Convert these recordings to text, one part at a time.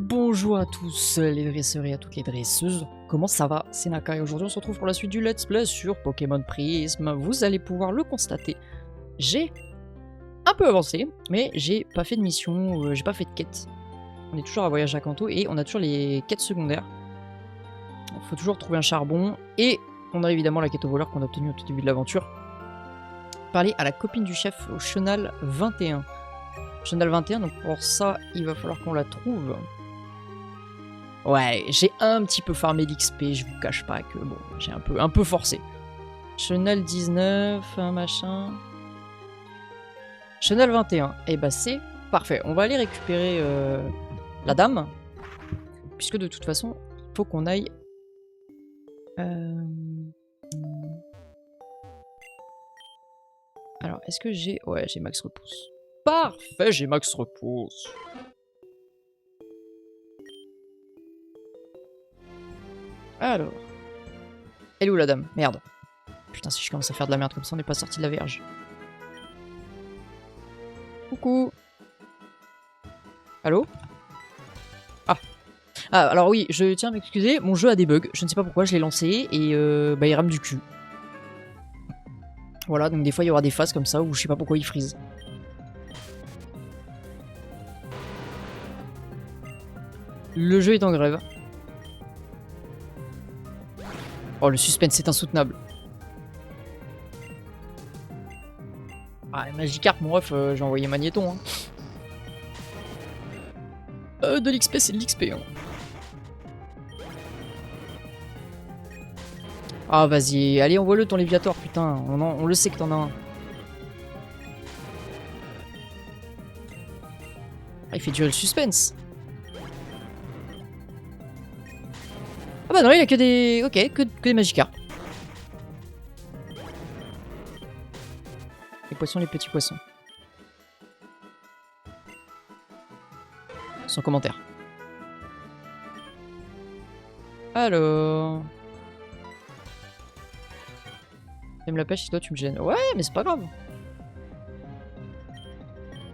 Bonjour à tous les dresseurs et à toutes les dresseuses, comment ça va? C'est Naka et aujourd'hui on se retrouve pour la suite du Let's Play sur Pokémon Prisme. Vous allez pouvoir le constater, j'ai un peu avancé, mais j'ai pas fait de mission, j'ai pas fait de quête. On est toujours à voyage à Kanto et on a toujours les quêtes secondaires. Il faut toujours trouver un charbon et on a évidemment la quête au voleur qu'on a obtenue au tout début de l'aventure. Parler à la copine du chef au Chenal 21. Chenal 21, donc pour ça il va falloir qu'on la trouve. Ouais, j'ai un petit peu farmé l'XP, je vous cache pas que bon, j'ai un peu forcé. Chenal 19, machin. Chenal 21, et bah c'est parfait. On va aller récupérer la dame, puisque de toute façon, il faut qu'on aille... Alors, est-ce que j'ai... Ouais, j'ai max repousse. Parfait, j'ai max repousse. Alors... Elle est où la dame? Merde. Putain, si je commence à faire de la merde comme ça, on n'est pas sorti de la verge. Coucou. Allô? Ah, alors oui, je tiens à m'excuser, mon jeu a des bugs, je ne sais pas pourquoi, je l'ai lancé et bah il rame du cul. Voilà, donc des fois il y aura des phases comme ça où je sais pas pourquoi il freeze. Le jeu est en grève. Oh, le suspense est insoutenable. Ah, Magikarp, mon ref, j'ai envoyé Magnéton. Hein. De l'XP, c'est de l'XP. Hein. Ah, vas-y, allez, envoie-le ton Léviator, putain. On le sait que t'en as un. Ah, il fait durer le suspense. Ah bah non, il a que des... Ok, que des Magikarp. Les poissons, les petits poissons. Sans commentaire. Alors... T'aimes la pêche et toi tu me gênes. Ouais, mais c'est pas grave.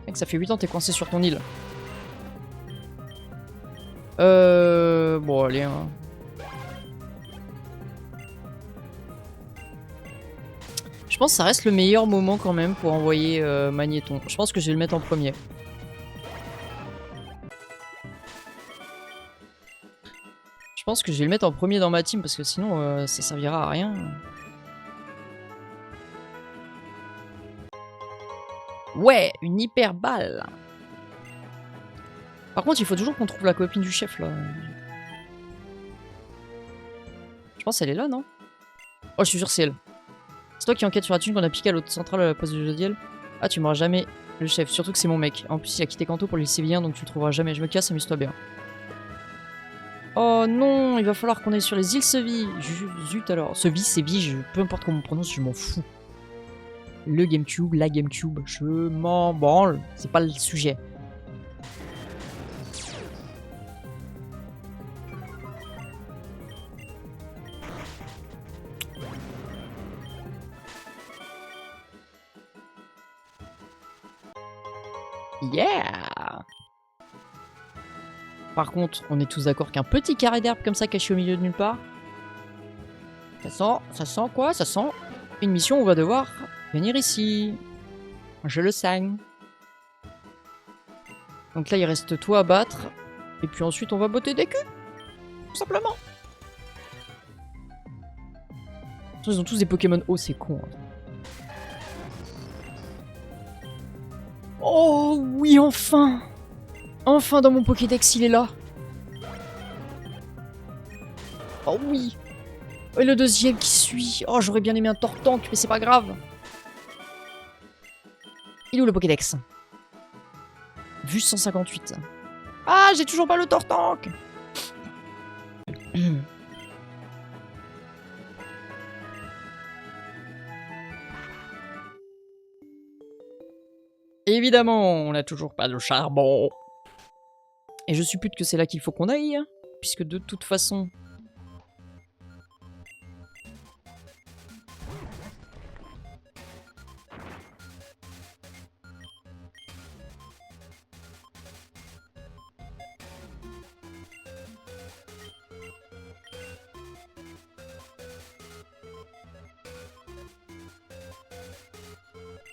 Mec, ça fait 8 ans que t'es coincé sur ton île. Bon, allez, hein. Je pense que ça reste le meilleur moment quand même pour envoyer Magnéton. Je pense que je vais le mettre en premier. Je pense que je vais le mettre en premier dans ma team parce que sinon ça servira à rien. Ouais, une hyper balle. Par contre, il faut toujours qu'on trouve la copine du chef là. Je pense qu'elle est là, non? Oh, je suis sûr c'est elle. C'est toi qui enquête sur la thune qu'on a piqué à l'autre centrale à la poste de Jodiel. Ah, tu m'auras jamais le chef, surtout que c'est mon mec. En plus, il a quitté Kanto pour les Sévilliens, donc tu le trouveras jamais. Je me casse, amuse-toi bien. Oh non, il va falloir qu'on aille sur les îles Sevi. Zut alors. Sevi, Sévi, peu importe comment on prononce, je m'en fous. Le GameCube, la GameCube, je m'en branle. C'est pas le sujet. Yeah! Par contre, on est tous d'accord qu'un petit carré d'herbe comme ça caché au milieu de nulle part, ça sent quoi? Ça sent une mission où on va devoir venir ici. Je le saigne. Donc là, il reste toi à battre. Et puis ensuite, on va botter des culs. Tout simplement. Ils ont tous des Pokémon hauts, c'est con. Hein. Oh oui, enfin! Enfin dans mon Pokédex, il est là. Oh oui! Et le deuxième qui suit. Oh, j'aurais bien aimé un Tortank, mais c'est pas grave. Il est où le Pokédex? Vue 158. Ah, j'ai toujours pas le Tortank! Évidemment, on n'a toujours pas de charbon. Et je suppute que c'est là qu'il faut qu'on aille, puisque de toute façon...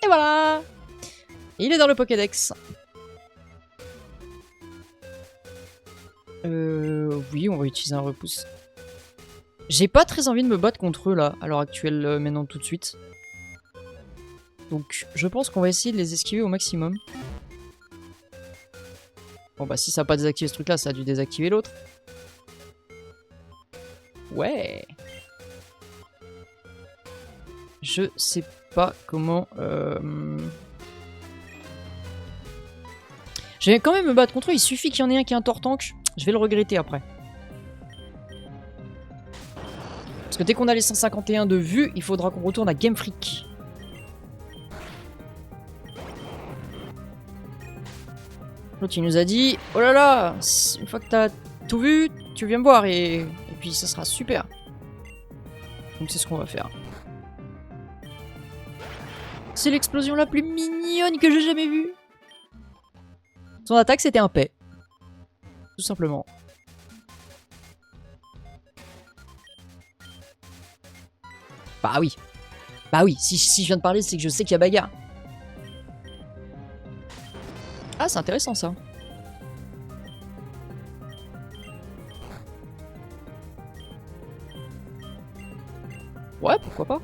Et voilà. Il est dans le Pokédex. Oui, on va utiliser un repousse. J'ai pas très envie de me battre contre eux là, à l'heure actuelle, maintenant tout de suite. Donc je pense qu'on va essayer de les esquiver au maximum. Bon bah si ça a pas désactivé ce truc là, ça a dû désactiver l'autre. Ouais. Je sais pas comment... Je vais quand même me battre contre eux, il suffit qu'il y en ait un qui est un Tortank. Je vais le regretter après. Parce que dès qu'on a les 151 de vue, il faudra qu'on retourne à Game Freak. L'autre il nous a dit, oh là là, une fois que t'as tout vu, tu viens me voir et puis ça sera super. Donc c'est ce qu'on va faire. C'est l'explosion la plus mignonne que j'ai jamais vue. Son attaque c'était un paix. Tout simplement. Bah oui. Bah oui, si je viens de parler, c'est que je sais qu'il y a bagarre. Ah, c'est intéressant ça. Ouais, pourquoi pas.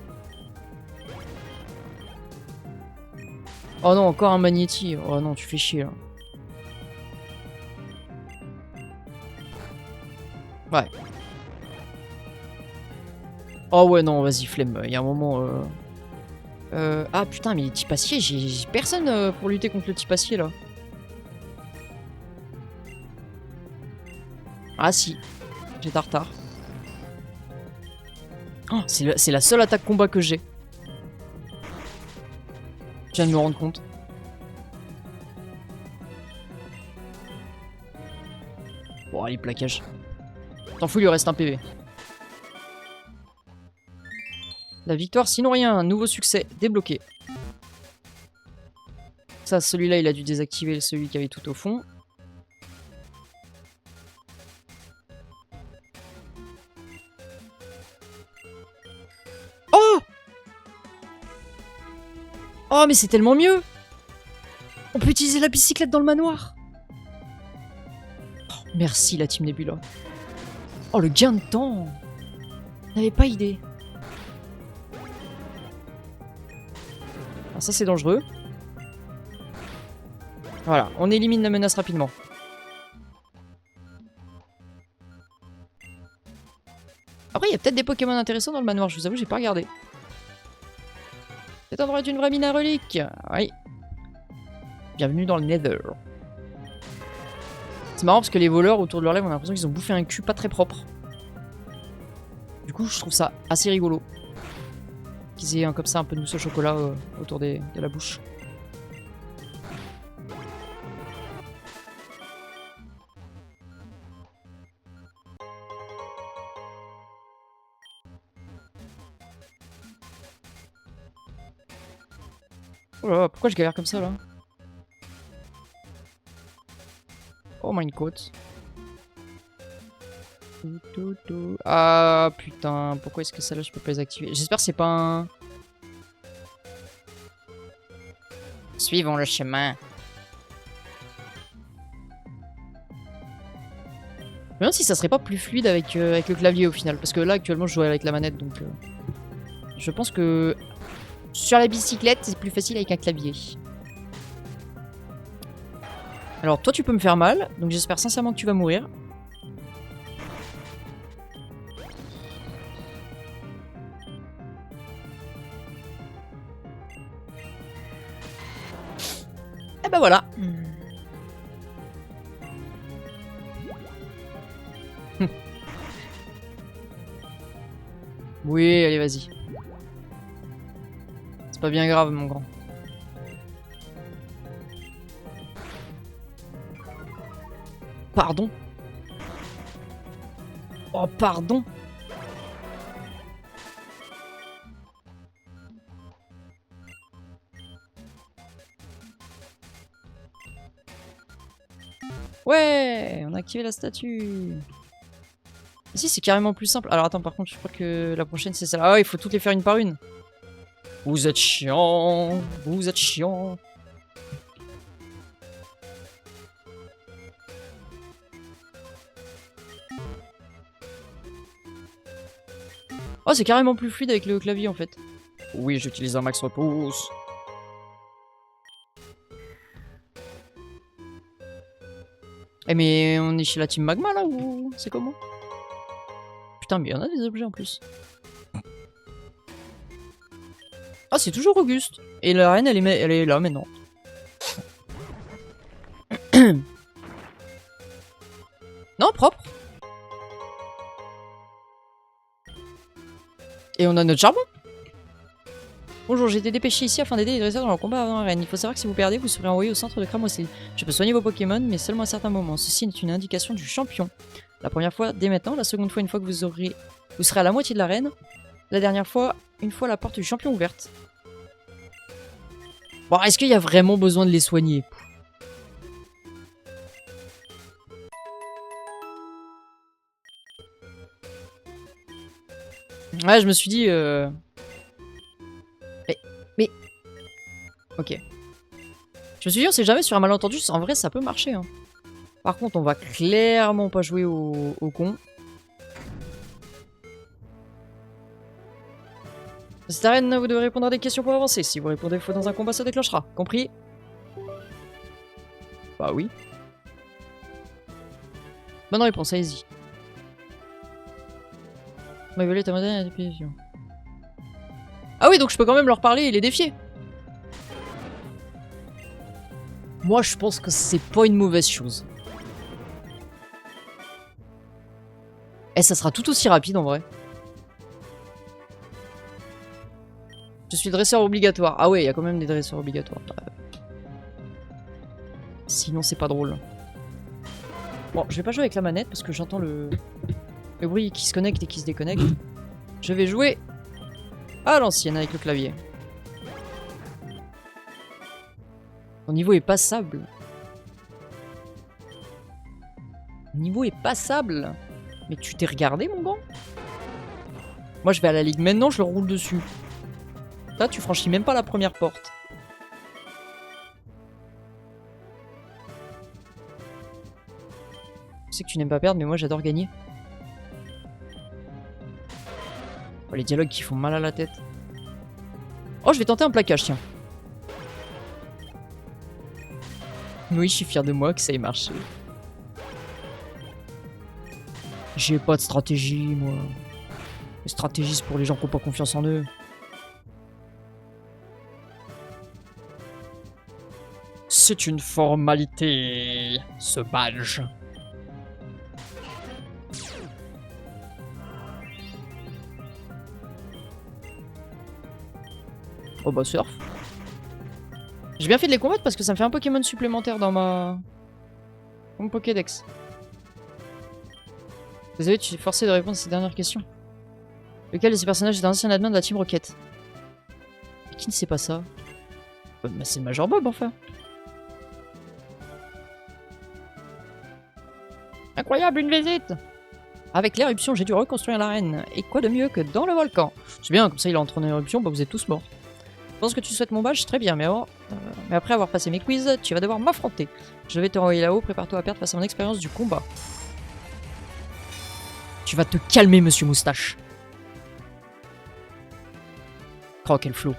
Oh non, encore un Magnéti. Oh non, tu fais chier là. Ouais. Oh ouais, non, vas-y, flemme. Il y a un moment... Ah putain, mais type acier, j'ai personne pour lutter contre le type acier là. Ah si, j'ai Tartare. Oh, c'est la seule attaque combat que j'ai. Je viens de me rendre compte. Bon, allez, plaquage. T'en fous, il lui reste un PV. La victoire, sinon rien. Un nouveau succès, débloqué. Ça, celui-là, il a dû désactiver celui qui avait tout au fond. Oh! Oh, mais c'est tellement mieux! On peut utiliser la bicyclette dans le manoir. Oh, merci, la Team Nebula. Oh, le gain de temps! J'avais pas idée. Alors ça, c'est dangereux. Voilà, on élimine la menace rapidement. Après, il y a peut-être des Pokémon intéressants dans le manoir, je vous avoue, j'ai pas regardé. Cet endroit est une vraie mine à reliques. Oui. Bienvenue dans le Nether. C'est marrant parce que les voleurs autour de leur lèvre, on a l'impression qu'ils ont bouffé un cul pas très propre. Du coup, je trouve ça assez rigolo. Qu'ils aient comme ça un peu de mousse au chocolat autour de la bouche. Oh là là, pourquoi je galère comme ça là? Oh, Minecoat. Ah putain, pourquoi est-ce que celle-là je peux pas les activer? J'espère que c'est pas un... Suivons le chemin. Je me demande si ça serait pas plus fluide avec, avec le clavier au final. Parce que là actuellement je joue avec la manette donc... je pense que... Sur la bicyclette c'est plus facile avec un clavier. Alors toi tu peux me faire mal, donc j'espère sincèrement que tu vas mourir. Et bah voilà. Oui, allez vas-y. C'est pas bien grave mon grand. Pardon. Oh pardon. Ouais, on a activé la statue. Si, c'est carrément plus simple. Alors attends, par contre, je crois que la prochaine c'est celle-là. Ah ouais, il faut toutes les faire une par une. Vous êtes chiant. Vous êtes chiant. Oh, c'est carrément plus fluide avec le clavier en fait. Oui, j'utilise un max repousse. Eh mais on est chez la team Magma là ou c'est comment? Putain mais il y en a des objets en plus. Ah c'est toujours Auguste. Et la reine elle est là maintenant. Non propre. Et on a notre charbon. Bonjour, j'ai été dépêché ici afin d'aider les dresseurs dans leur combat avant la reine. Il faut savoir que si vous perdez, vous serez envoyé au centre de Cramoisy. Je peux soigner vos Pokémon, mais seulement à certains moments. Ceci est une indication du champion. La première fois, dès maintenant. La seconde fois, une fois que vous serez à la moitié de l'arène. La dernière fois, une fois la porte du champion ouverte. Bon, est-ce qu'il y a vraiment besoin de les soigner? Ouais, je me suis dit... Mais... Ok. Je me suis dit, on sait jamais sur un malentendu, en vrai ça peut marcher. Hein. Par contre, on va clairement pas jouer au con. Dans cette arène, vous devez répondre à des questions pour avancer. Si vous répondez faux dans un combat, ça déclenchera. Compris? Bah oui. Bonne réponse, allez-y. Ma violette a modèle à la dépiation. Ah oui, donc je peux quand même leur parler et les défier. Moi, je pense que c'est pas une mauvaise chose. Et ça sera tout aussi rapide en vrai. Je suis dresseur obligatoire. Ah ouais, il y a quand même des dresseurs obligatoires. Sinon, c'est pas drôle. Bon, je vais pas jouer avec la manette parce que j'entends le bruit qui se connecte et qui se déconnecte. Je vais jouer à l'ancienne avec le clavier. Ton niveau est passable. Ton niveau est passable. Mais tu t'es regardé, mon gant? Moi, je vais à la ligue. Maintenant, je le roule dessus. Là, tu franchis même pas la première porte. Je sais que tu n'aimes pas perdre, mais moi, j'adore gagner. Oh, les dialogues qui font mal à la tête. Oh, je vais tenter un plaquage, tiens. Oui, je suis fier de moi que ça ait marché. J'ai pas de stratégie, moi. Les stratégies, c'est pour les gens qui n'ont pas confiance en eux. C'est une formalité, ce badge. Oh bah surf. J'ai bien fait de les combattre parce que ça me fait un Pokémon supplémentaire dans mon Pokédex. Désolé, tu es forcé de répondre à ces dernières questions. Lequel de ces personnages est un ancien admin de la Team Rocket? Mais qui ne sait pas ça? Bah, c'est Major Bob, enfin. Incroyable, une visite! Avec l'éruption, j'ai dû reconstruire l'arène. Et quoi de mieux que dans le volcan? C'est bien, comme ça il entre en éruption, bah vous êtes tous morts. Je pense que tu souhaites mon badge, très bien, mais après avoir passé mes quiz, tu vas devoir m'affronter. Je vais te renvoyer là-haut, prépare-toi à perdre face à mon expérience du combat. Tu vas te calmer, monsieur Moustache. Oh, quel flow.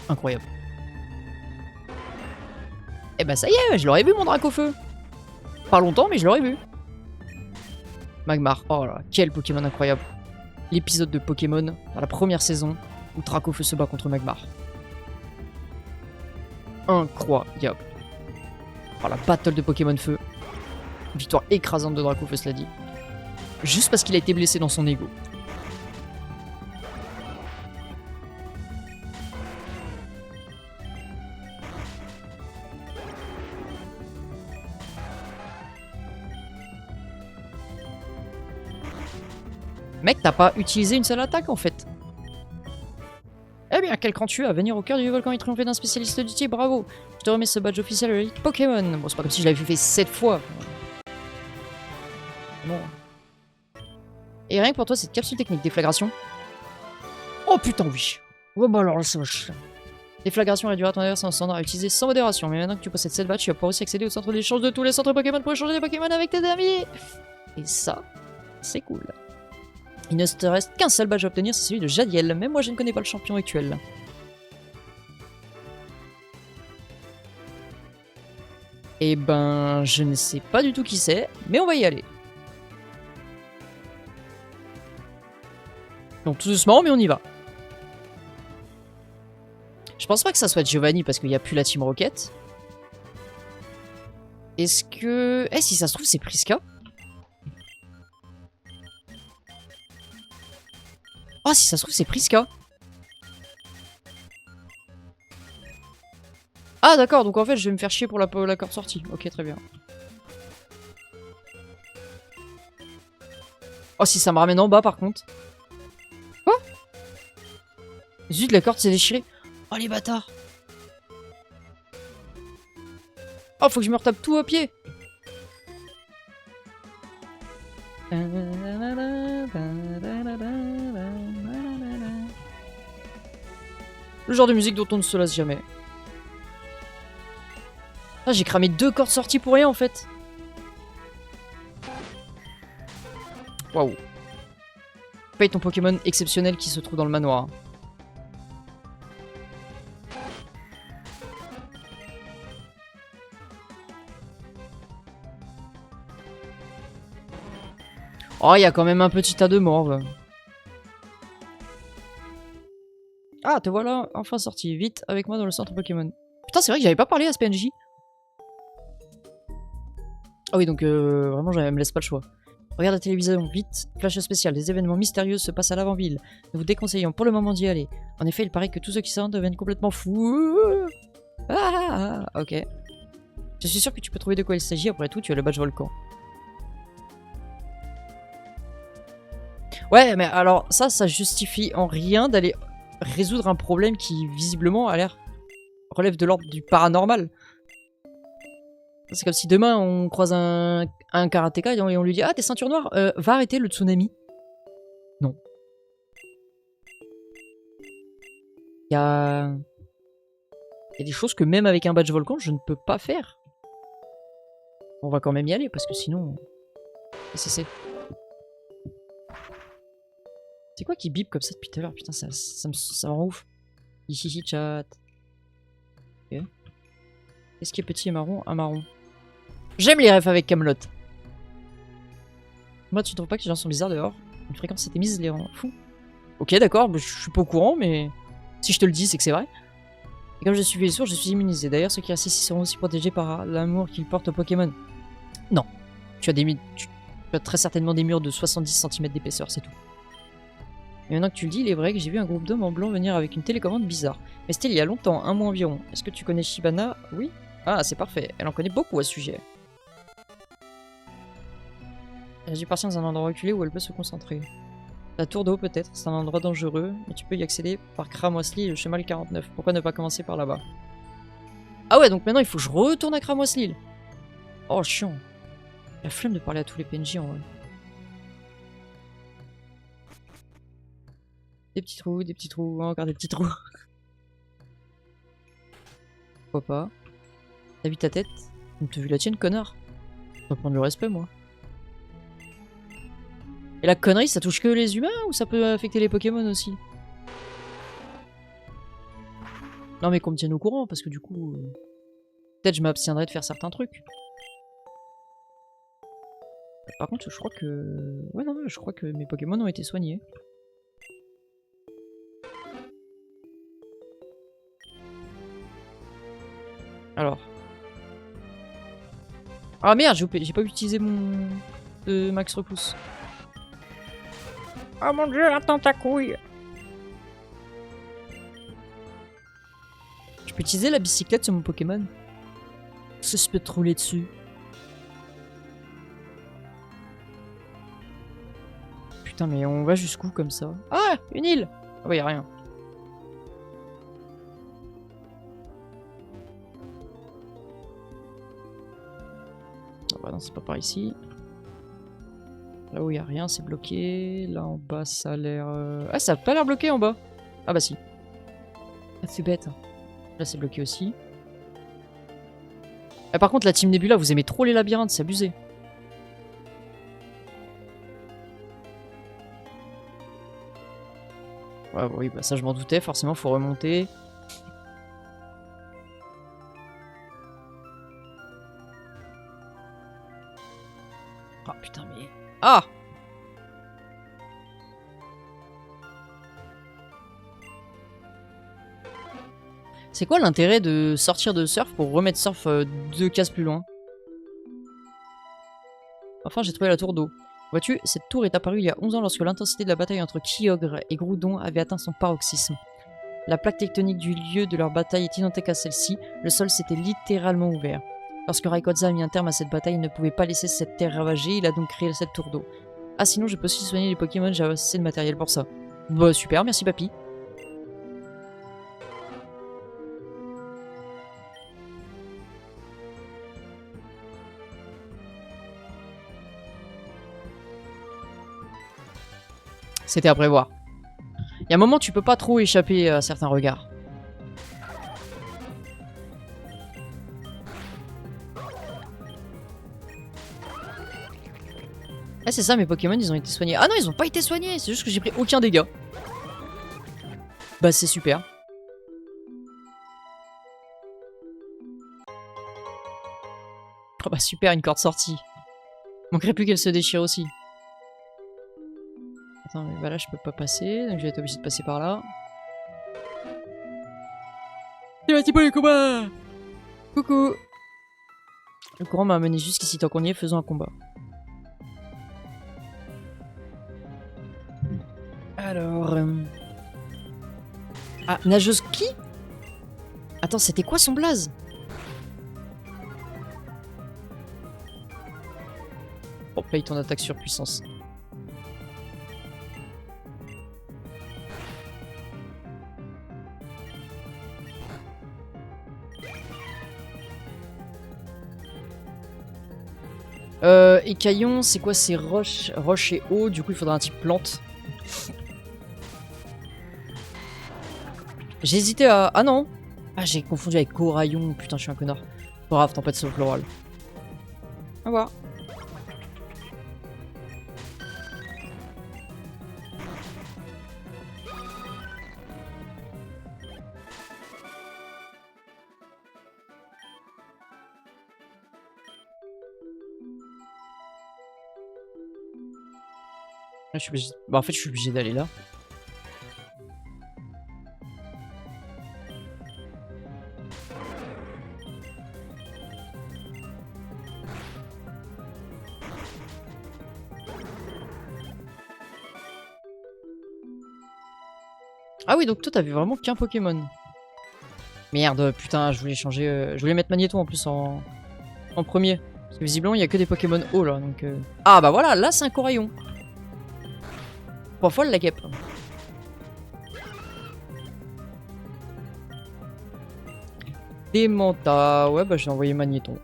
Incroyable. Eh ben ça y est, je l'aurais vu mon Dracofeu. Pas longtemps, mais je l'aurais vu. Magmar, oh là, quel Pokémon incroyable. L'épisode de Pokémon, dans la première saison, où Dracofeu se bat contre Magmar. Incroyable. Oh, la battle de Pokémon Feu. Victoire écrasante de Dracofeu, cela dit. Juste parce qu'il a été blessé dans son ego. Mec, t'as pas utilisé une seule attaque en fait. Eh bien, quel cran tu as à venir au cœur du volcan et triompher d'un spécialiste du type, bravo. Je te remets ce badge officiel de la Ligue Pokémon. Bon, c'est pas comme si je l'avais fait 7 fois. Bon. Et rien que pour toi, cette capsule technique déflagration. Oh putain, oui. Ouais, bah alors là, ça va chier. Déflagration réduira ton adversaire en standard à utiliser sans modération. Mais maintenant que tu possèdes cette badge, tu vas pouvoir aussi accéder au centre d'échange de tous les centres Pokémon pour échanger des Pokémon avec tes amis. Et ça, c'est cool. Il ne te reste qu'un seul badge à obtenir, c'est celui de Jadiel. Même moi, je ne connais pas le champion actuel. Eh ben, je ne sais pas du tout qui c'est, mais on va y aller. Donc tout doucement, mais on y va. Je pense pas que ça soit Giovanni parce qu'il n'y a plus la Team Rocket. Est-ce que... Eh, si ça se trouve, c'est Priska. Ah, si ça se trouve, c'est Priska. Ah, d'accord, donc en fait, je vais me faire chier pour la corde sortie. Ok, très bien. Oh, si ça me ramène en bas, par contre. Quoi? Zut, la corde s'est déchirée. Oh, les bâtards. Oh, faut que je me retape tout à pied. Le genre de musique dont on ne se lasse jamais. Ah, j'ai cramé 2 cordes sorties pour rien en fait. Waouh. Paye ton Pokémon exceptionnel qui se trouve dans le manoir. Oh, il y a quand même un petit tas de morts. Ah, te voilà enfin sorti. Vite avec moi dans le centre Pokémon. Putain, c'est vrai que j'avais pas parlé à ce PNJ. Ah oui, donc vraiment, je me laisse pas le choix. Regarde la télévision, vite. Flash spécial, des événements mystérieux se passent à l'avant-ville. Nous vous déconseillons pour le moment d'y aller. En effet, il paraît que tous ceux qui s'en deviennent complètement fous. Ah, ok. Je suis sûr que tu peux trouver de quoi il s'agit. Après tout, tu as le badge volcan. Ouais, mais alors ça justifie en rien d'aller résoudre un problème qui visiblement a l'air relève de l'ordre du paranormal. C'est comme si demain on croise un karatéka et on lui dit ah t'es ceinture noire, va arrêter le tsunami. Non. Il y a des choses que même avec un badge volcan je ne peux pas faire. On va quand même y aller parce que sinon c'est quoi qui bip comme ça depuis tout à l'heure? Putain, ça me rend ouf. Hihihi chat. Ok. Qu'est-ce qui est petit et marron? Un marron. J'aime les refs avec Camelot. Moi, tu trouves pas que les gens sont bizarres dehors? Une fréquence s'est émise, les rend fous. Ok, d'accord, je suis pas au courant, mais si je te le dis, c'est que c'est vrai. Et comme je suis les sourds, je suis immunisé. D'ailleurs, ceux qui restent ici seront aussi protégés par l'amour qu'ils portent aux Pokémon. Non. Tu as très certainement des murs de 70 cm d'épaisseur, c'est tout. Et maintenant que tu le dis, il est vrai que j'ai vu un groupe d'hommes en blanc venir avec une télécommande bizarre. Mais c'était il y a longtemps, un mois environ. Est-ce que tu connais Shibana? Oui. Ah, c'est parfait. Elle en connaît beaucoup à ce sujet. Elle a dû partir dans un endroit reculé où elle peut se concentrer. La tour d'eau peut-être, c'est un endroit dangereux, mais tu peux y accéder par Cramoisly et le chemin 49. Pourquoi ne pas commencer par là-bas? Ah ouais, donc maintenant il faut que je retourne à Cramoisly. Oh, chiant. La flemme de parler à tous les PNJ en vrai. Des petits trous, encore des petits trous. Pourquoi pas? T'as vu ta tête? T'as vu la tienne, connard? Je vais prendre le respect, moi. Et la connerie, ça touche que les humains ou ça peut affecter les Pokémon aussi? Non mais qu'on me tienne au courant, parce que du coup... peut-être je m'abstiendrai de faire certains trucs. Par contre, je crois que... ouais, non, je crois que mes Pokémon ont été soignés. Alors. Ah merde, j'ai pas utilisé mon... max repousse. Oh mon dieu, attends ta couille! Je peux utiliser la bicyclette sur mon Pokémon? Ça, je peux te rouler dessus. Putain, mais on va jusqu'où comme ça? Ah, une île! Ah ouais, y'a rien. Ah bah non, c'est pas par ici. Là où il y a rien, c'est bloqué. Là en bas, ça a l'air... ah, ça a pas l'air bloqué en bas. Ah bah si. c'est bête. Là, c'est bloqué aussi. Ah, par contre, la team Nebula, vous aimez trop les labyrinthes, c'est abusé. Ouais, bah oui, bah ça je m'en doutais, forcément faut remonter. Ah putain mais... Ah! C'est quoi l'intérêt de sortir de surf pour remettre surf 2 cases plus loin? Enfin j'ai trouvé la tour d'eau. Vois-tu, cette tour est apparue il y a 11 ans lorsque l'intensité de la bataille entre Kyogre et Groudon avait atteint son paroxysme. La plaque tectonique du lieu de leur bataille est identique à celle-ci, le sol s'était littéralement ouvert. Lorsque Rayquaza a mis un terme à cette bataille, il ne pouvait pas laisser cette terre ravagée, il a donc créé cette tour d'eau. Ah sinon je peux aussi soigner les Pokémon, j'ai assez de matériel pour ça. Bah super, merci papy. C'était à prévoir. Il y a un moment tu peux pas trop échapper à certains regards. Ah c'est ça, mes Pokémon ils ont été soignés. Ah non, ils ont pas été soignés, c'est juste que j'ai pris aucun dégât. Bah c'est super. Oh bah super, une corde sortie. Manquerait plus qu'elle se déchire aussi. Attends, mais bah là je peux pas passer, donc je vais être obligé de passer par là. C'est parti pour le combat! Coucou! Le courant m'a amené jusqu'ici, tant qu'on y est, faisons un combat. Alors... Ah, nageuse qui? Attends, c'était quoi son blaze? Oh, paye ton attaque sur puissance. Écaillon, c'est quoi? C'est roche, roche et eau, du coup il faudra un type plante. J'ai hésité à... Ah non! Ah j'ai confondu avec coraillon, putain je suis un connard. Pas grave, tempête sur floral. Au revoir. Je suis obligé... Bah en fait je suis obligé d'aller là. Ah oui, donc toi t'avais vraiment qu'un Pokémon. Merde, putain, je voulais changer... je voulais mettre Magnéton en plus en premier. Parce que visiblement il y a que des Pokémon haut là, donc... Ah bah voilà, là c'est un coraillon. Pas folle la guêpe. Démenta, ouais bah je vais envoyer Magnéton.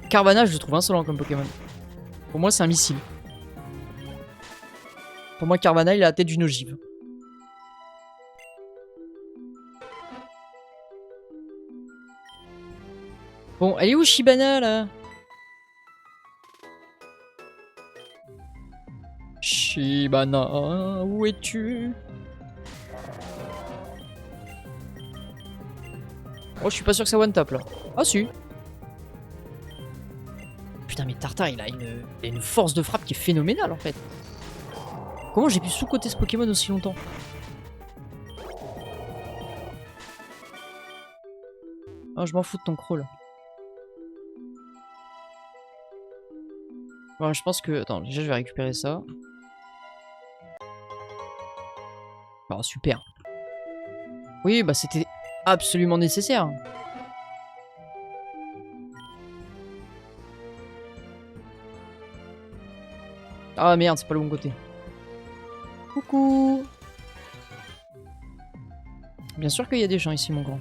Carvanage, je le trouve insolent comme Pokémon. Pour moi, c'est un missile. Pour moi, Carvanage, il a la tête d'une ogive. Bon, elle est où Shibana, là? Shibana, où es-tu? Oh, je suis pas sûr que ça one tap, là. Ah, si. Putain, mais Tartare, il a une force de frappe qui est phénoménale, en fait. Comment j'ai pu sous-coter ce Pokémon aussi longtemps? Oh, je m'en fous de ton crawl. Bon, je pense que... Attends, déjà, je vais récupérer ça. Oh, super. Oui, bah, c'était absolument nécessaire. Ah, merde, c'est pas le bon côté. Coucou. Bien sûr qu'il y a des gens ici, mon grand.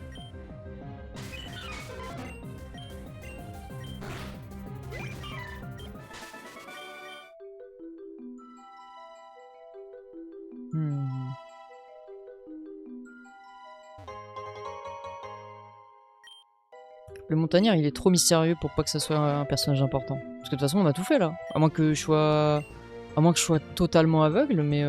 Le montagnard, il est trop mystérieux pour pas que ça soit un personnage important. Parce que de toute façon, on a tout fait là. À moins que je sois... À moins que je sois totalement aveugle, mais...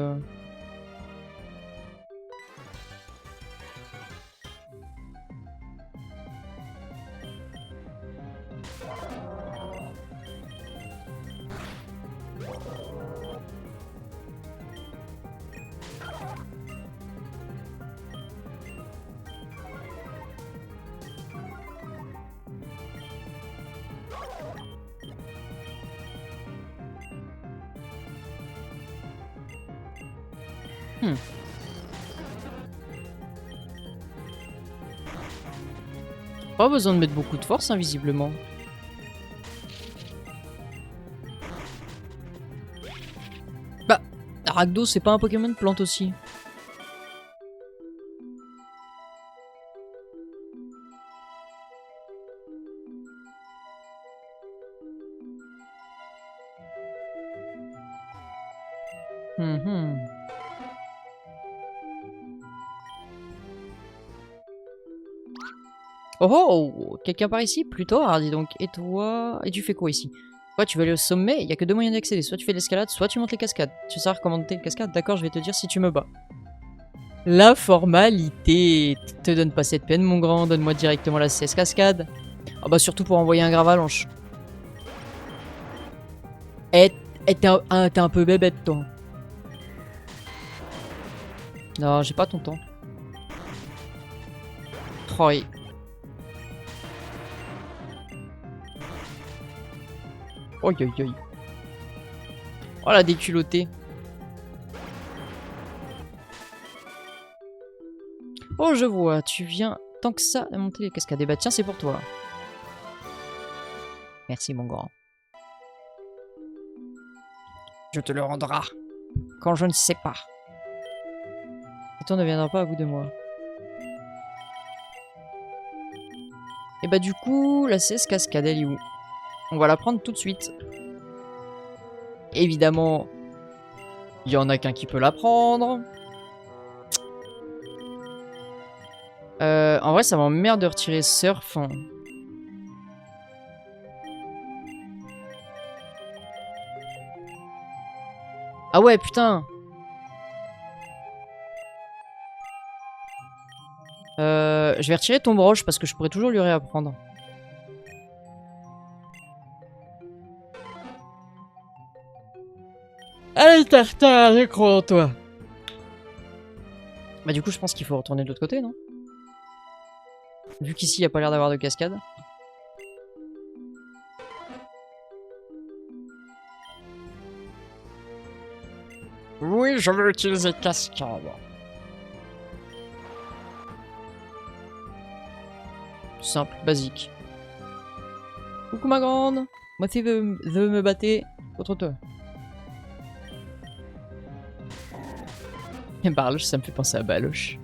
Pas besoin de mettre beaucoup de force, hein, visiblement. Bah, Rakdos, c'est pas un Pokémon de plante aussi. Oh oh, quelqu'un par ici? Plutôt rare, dis donc. Et toi? Et tu fais quoi ici? Toi, tu veux aller au sommet? Il y a que deux moyens d'accéder. Soit tu fais de l'escalade, soit tu montes les cascades. Tu sais comment monter les cascades? D'accord, je vais te dire si tu me bats. La formalité. Te donne pas cette peine, mon grand. Donne-moi directement la 16 cascade. Ah bah surtout pour envoyer un Gravalanche. Eh, t'es un peu bébête, toi. Non, j'ai pas ton temps. Troy. Oi oi oi. Oh la déculottée. Oh je vois, tu viens tant que ça à monter les cascades. Et bah tiens, c'est pour toi. Merci mon grand. Je te le rendrai. Quand je ne sais pas. Et toi ne viendra pas à bout de moi. Et bah du coup, la 16 cascade, elle est où? On va la prendre tout de suite. Évidemment, il y en a qu'un qui peut la prendre. En vrai, ça m'emmerde de retirer Surf. Ah ouais, putain. Je vais retirer ton broche parce que je pourrais toujours lui réapprendre. Allez, Tartare, je crois en toi. Bah du coup, je pense qu'il faut retourner de l'autre côté, non? Vu qu'ici, il n'y a pas l'air d'avoir de cascade. Oui, je veux utiliser cascade. Simple, basique. Coucou ma grande. Moi tu veux me battre contre toi. Et Barloche, ça me fait penser à Baloche.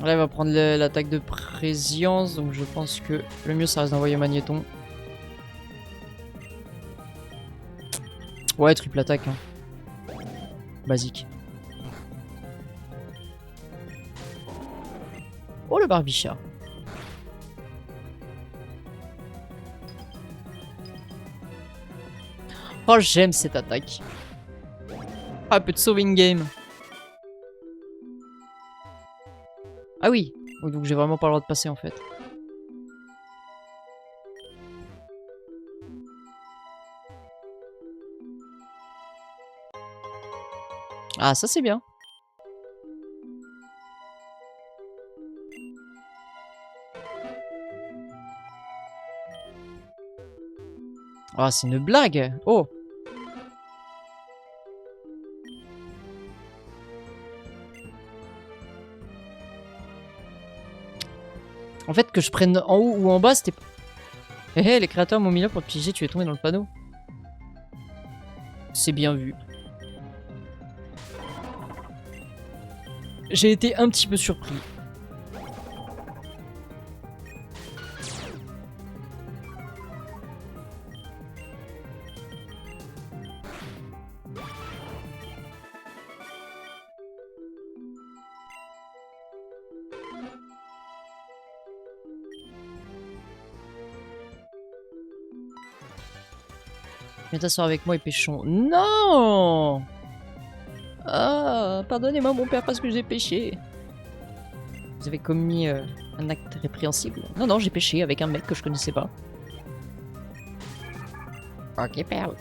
Là, il va prendre l'attaque de préscience, donc je pense que le mieux, ça reste d'envoyer Magnéton. Ouais, triple attaque. Hein. Basique. Oh, le Barbichard. Oh, j'aime cette attaque. Ah, un peu de sauver game. Ah oui, donc j'ai vraiment pas le droit de passer en fait. Ah, ça c'est bien. Ah, c'est une blague. Oh. En fait, que je prenne en haut ou en bas, c'était... Hé hé, les créateurs m'ont mis là pour te piéger, tu es tombé dans le panneau. C'est bien vu. J'ai été un petit peu surpris. Viens t'asseoir avec moi et pêchons. Non! Ah, pardonnez-moi mon père parce que j'ai péché. Vous avez commis un acte répréhensible. Non, non, j'ai péché avec un mec que je connaissais pas. Ok, perle.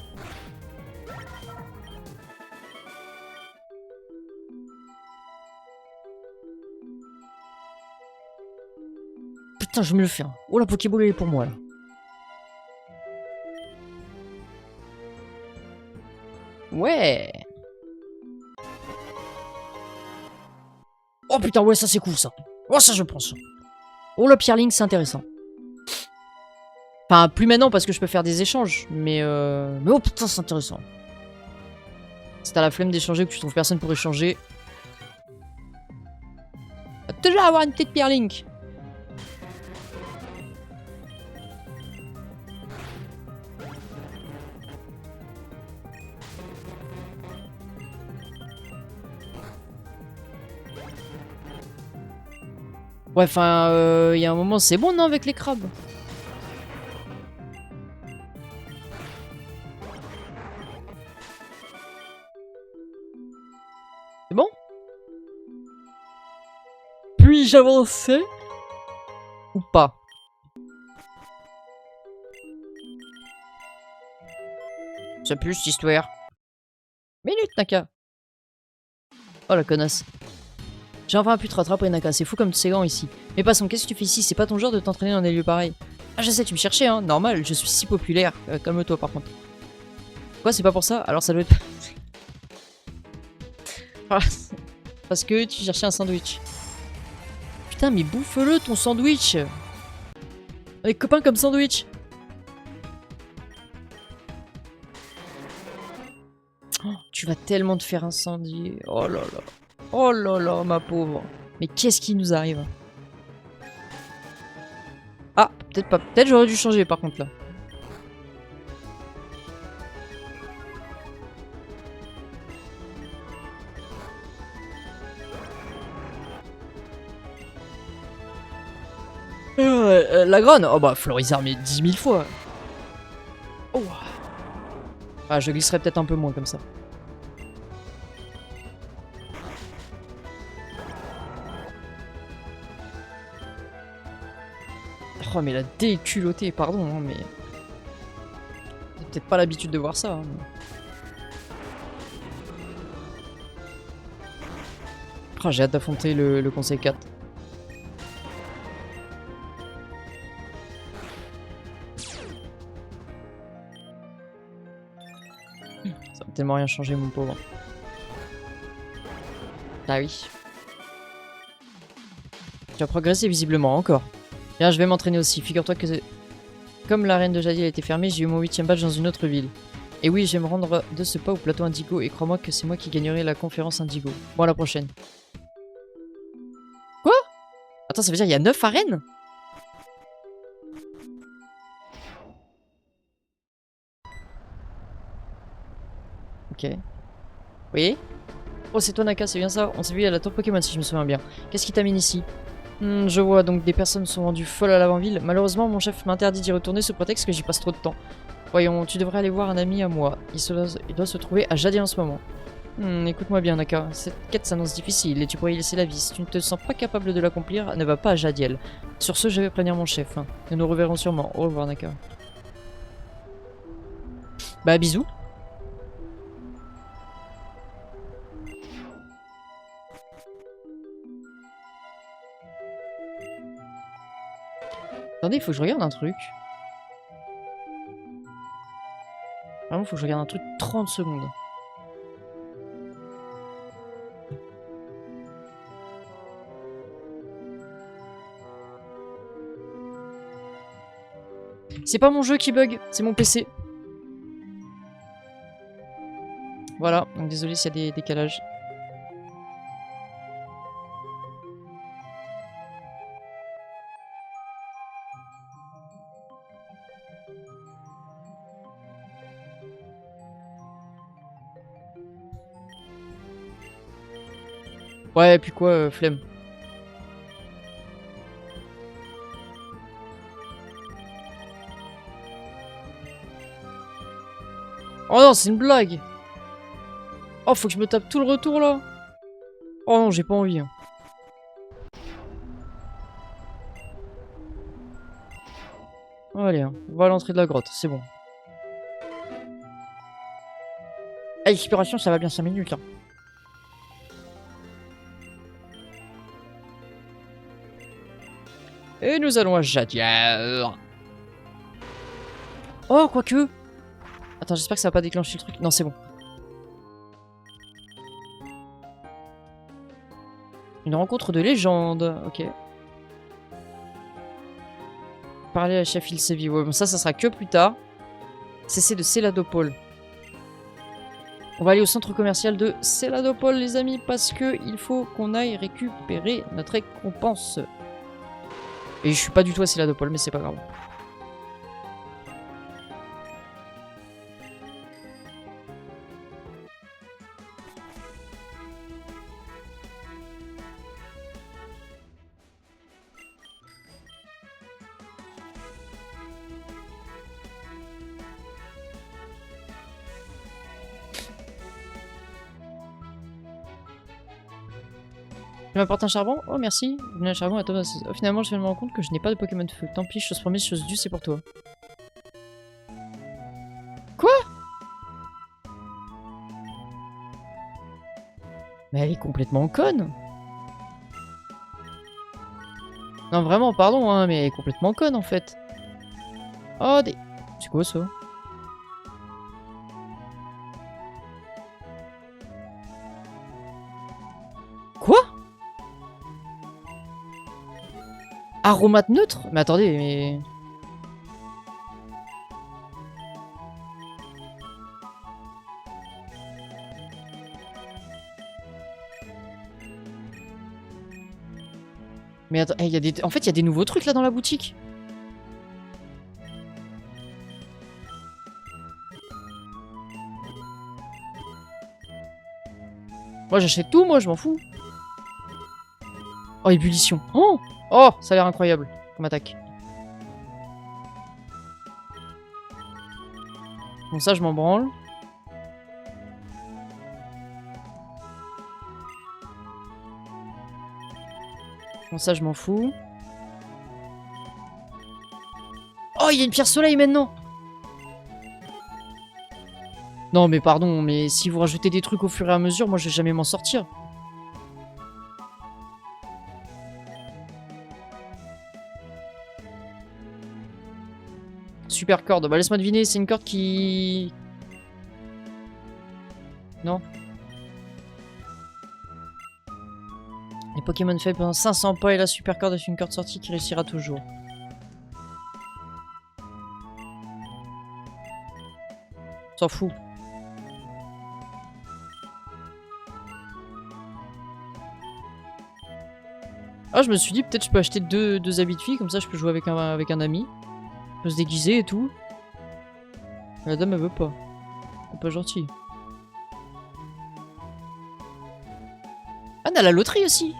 Putain, je me le fais. Hein. Oh, la Pokéball, elle est pour moi, là. Ouais. Oh putain, ouais, ça c'est cool, ça. Oh, ça je prends ça. Oh, le Pierling, c'est intéressant. Enfin, plus maintenant parce que je peux faire des échanges. Mais oh putain, c'est intéressant. Si t'as la flemme d'échanger ou que tu trouves personne pour échanger, va toujours avoir une petite Pierling. Ouais, enfin, il y a un moment, c'est bon, non, avec les crabes. C'est bon? Puis-je avancer? Ou pas? Ça pue, cette histoire. Minute, Naka. Oh, la connasse. J'ai enfin pu te rattraper, Naka. C'est fou comme tu sais gants ici. Mais passons, qu'est-ce que tu fais ici? C'est pas ton genre de t'entraîner dans des lieux pareils. Ah, je sais, tu me cherchais, hein. Normal, je suis si populaire. Calme-toi, par contre. Quoi, c'est pas pour ça? Alors ça doit être... Parce que tu cherchais un sandwich. Putain, mais bouffe-le, ton sandwich. Avec copains comme sandwich. Oh, tu vas tellement te faire incendier. Oh là là. Oh là là, ma pauvre. Mais qu'est-ce qui nous arrive? Ah, peut-être pas. Peut-être j'aurais dû changer par contre là. La Gronne. Oh bah, Florizard, mais 10 000 fois. Oh. Ah, je glisserai peut-être un peu moins comme ça. Oh, mais la déculottée, pardon, hein, mais... J'ai peut-être pas l'habitude de voir ça. Hein, mais... Oh, j'ai hâte d'affronter le conseil 4. Ça va tellement rien changer, mon pauvre. Ah oui. Tu as progressé visiblement, encore. Bien, je vais m'entraîner aussi. Figure-toi que... Comme l'arène de Jadil a été fermée, j'ai eu mon 8ème badge dans une autre ville. Et oui, je vais me rendre de ce pas au plateau Indigo, et crois-moi que c'est moi qui gagnerai la conférence Indigo. Bon, à la prochaine. Quoi? Attends, ça veut dire qu'il y a 9 arènes? Ok. Oui? Oh, c'est toi Naka, c'est bien ça? On s'est vu à la tour Pokémon si je me souviens bien. Qu'est-ce qui t'amène ici? Je vois, donc des personnes sont rendues folles à l'avant-ville. Malheureusement, mon chef m'interdit d'y retourner sous prétexte que j'y passe trop de temps. Voyons, tu devrais aller voir un ami à moi. Il doit se trouver à Jadiel en ce moment. Écoute-moi bien, Naka. Cette quête s'annonce difficile et tu pourrais y laisser la vie. Si tu ne te sens pas capable de l'accomplir, ne va pas à Jadiel. Sur ce, je vais prévenir mon chef. Nous nous reverrons sûrement. Au revoir, Naka. Bah, bisous. Attendez, il faut que je regarde un truc. Vraiment, il faut que je regarde un truc 30 secondes. C'est pas mon jeu qui bug, c'est mon PC. Voilà, donc désolé s'il y a des décalages. Ouais, et puis quoi, flemme. Oh non, c'est une blague. Oh, faut que je me tape tout le retour, là. Oh non, j'ai pas envie. Hein. Allez, hein, on va à l'entrée de la grotte, c'est bon. Ah, l'expiration, ça va bien 5 minutes. Hein. Et nous allons à Jadiar. Oh, quoique. Attends, j'espère que ça va pas déclencher le truc. Non, c'est bon. Une rencontre de légende. Ok. Parler à Shafil Sevi. Ouais, bon, ça sera que plus tard. Cesser de Céladopole. On va aller au centre commercial de Céladopole, les amis, parce que il faut qu'on aille récupérer notre récompense. Et je suis pas du tout à Céladopole, mais c'est pas grave. Tu m'apportes un charbon? Oh merci. Donner un charbon à Thomas. Oh, finalement, je viens de me rendre compte que je n'ai pas de Pokémon de feu. Tant pis, chose promise, chose due, c'est pour toi. Quoi? Mais elle est complètement conne. Non, vraiment, pardon, hein, mais elle est complètement conne en fait. Oh, des... C'est quoi ça? Quoi? Aromate neutre? Mais attendez, mais... Mais attends, y a des... en fait, il y a des nouveaux trucs là dans la boutique. Moi, j'achète tout, moi, je m'en fous. Oh, ébullition. Oh, oh, ça a l'air incroyable comme attaque. Bon, ça, je m'en branle. Bon, ça, je m'en fous. Oh, il y a une pierre soleil maintenant. Non, mais pardon, mais si vous rajoutez des trucs au fur et à mesure, moi, je vais jamais m'en sortir. Super corde. Bah, laisse-moi deviner, c'est une corde qui... Non. Les Pokémon faibles pendant 500 pas et la super corde est une corde sortie qui réussira toujours. S'en fout. Ah, je me suis dit, peut-être je peux acheter deux habits de fille, comme ça je peux jouer avec un ami. Je peux se déguiser et tout. La dame, elle veut pas. Elle est pas gentille. Ah, on a la loterie aussi.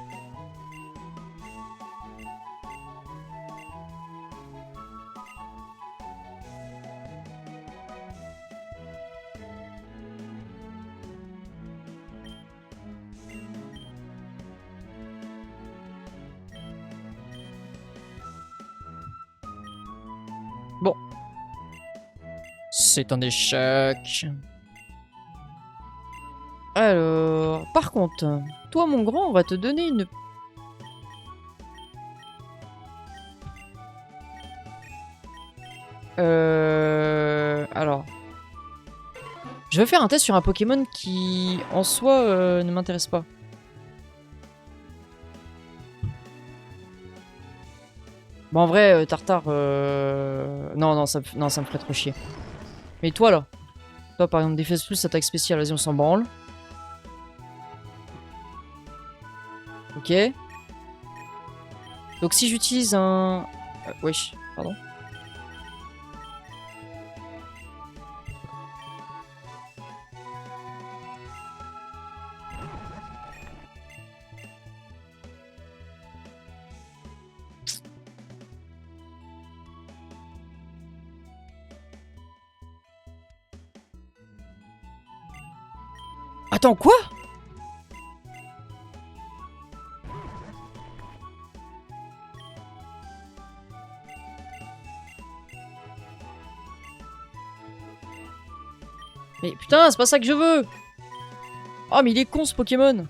Bon. C'est un échec. Alors, par contre, toi mon grand, on va te donner une... Alors... Je vais faire un test sur un Pokémon qui, en soi, ne m'intéresse pas. Bon, en vrai, Tartare... Non, non, ça me ferait trop chier. Mais toi, là. Toi, par exemple, défense plus, attaque spéciale. Vas-y, on s'en branle. Ok. Donc, si j'utilise un... wesh, pardon. Attends, quoi? Mais putain, c'est pas ça que je veux! Oh, mais il est con ce Pokémon!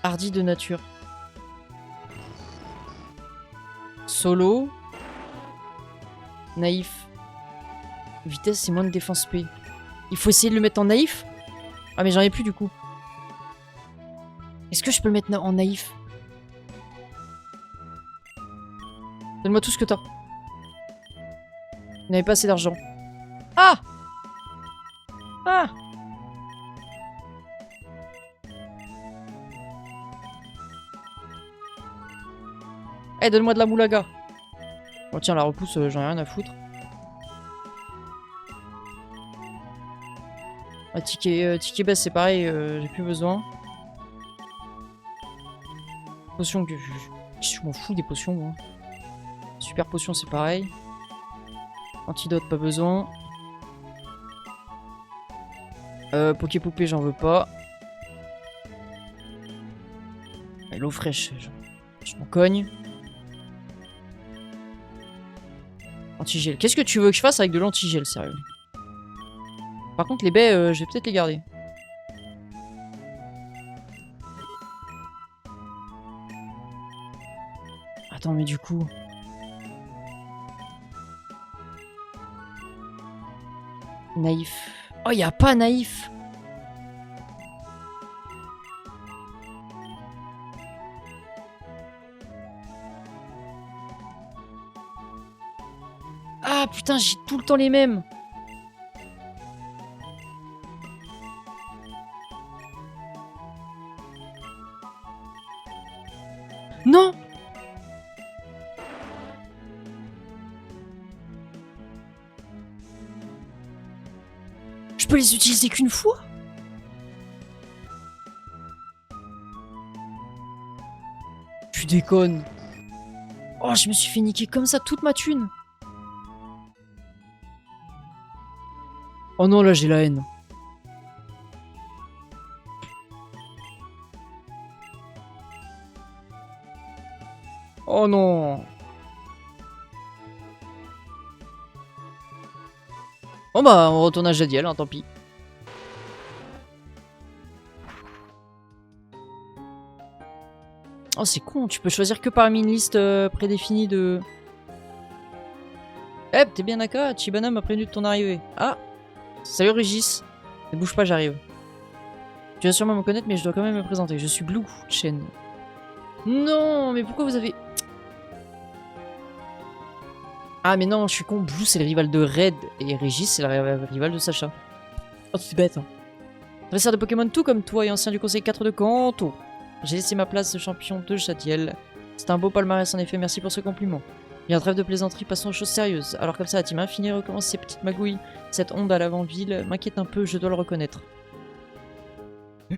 Hardi de nature. Solo. Naïf. Vitesse et moins de défense P. Il faut essayer de le mettre en naïf? Ah mais j'en ai plus du coup. Est-ce que je peux le mettre en naïf? Donne-moi tout ce que t'as. Vous n'avez pas assez d'argent. Ah! Ah! Eh, donne-moi de la moulaga. Oh tiens, la repousse, j'en ai rien à foutre. Ah, ticket baisse, c'est pareil, j'ai plus besoin. Potion, je m'en fous des potions, moi. Super potion, c'est pareil. Antidote, pas besoin. Poké-poupée, j'en veux pas. L'eau fraîche, je m'en cogne. Antigel. Qu'est-ce que tu veux que je fasse avec de l'antigel, sérieux? Par contre, les baies, je vais peut-être les garder. Attends, mais du coup... Naïf. Oh, y a pas naïf! Ah putain, j'ai tout le temps les mêmes! Non! Je peux les utiliser qu'une fois? Tu déconnes. Oh, je me suis fait niquer comme ça toute ma thune. Oh non, là j'ai la haine. Oh non. Bon bah, on retourne à Jadiel, hein, tant pis. Oh, c'est con, tu peux choisir que parmi une liste prédéfinie de... Eh, t'es bien d'accord? Chibana m'a prévenu de ton arrivée. Ah! Salut Régis. Ne bouge pas, j'arrive. Tu vas sûrement me connaître, mais je dois quand même me présenter. Je suis Blue Chen. Non, mais pourquoi vous avez... Ah, mais non, je suis con. Blue, c'est le rival de Red. Et Régis, c'est le rival de Sacha. Oh, c'est bête, hein. Dresseur de Pokémon tout comme toi et ancien du conseil 4 de Kanto. J'ai laissé ma place de champion de Jadiel. C'est un beau palmarès en effet, merci pour ce compliment. Bien, trêve de plaisanterie, passons aux choses sérieuses. Alors comme ça, la team Infinie recommence ses petites magouilles. Cette onde à l'avant-ville m'inquiète un peu, je dois le reconnaître. Je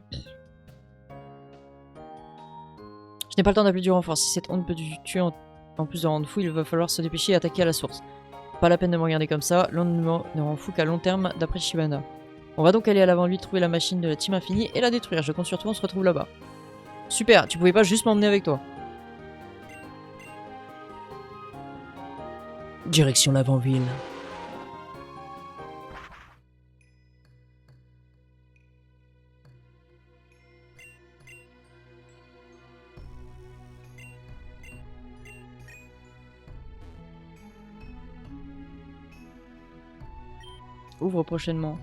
n'ai pas le temps d'appeler du renfort. Si cette onde peut tuer en plus de rendre fou, il va falloir se dépêcher et attaquer à la source. Pas la peine de me regarder comme ça, l'onde ne rend fou qu'à long terme, d'après Shibana. On va donc aller à l'avant-lui, trouver la machine de la team Infinie et la détruire. Je compte sur toi, on se retrouve là-bas. Super, tu pouvais pas juste m'emmener avec toi. Direction l'avant-ville. Ouvre prochainement.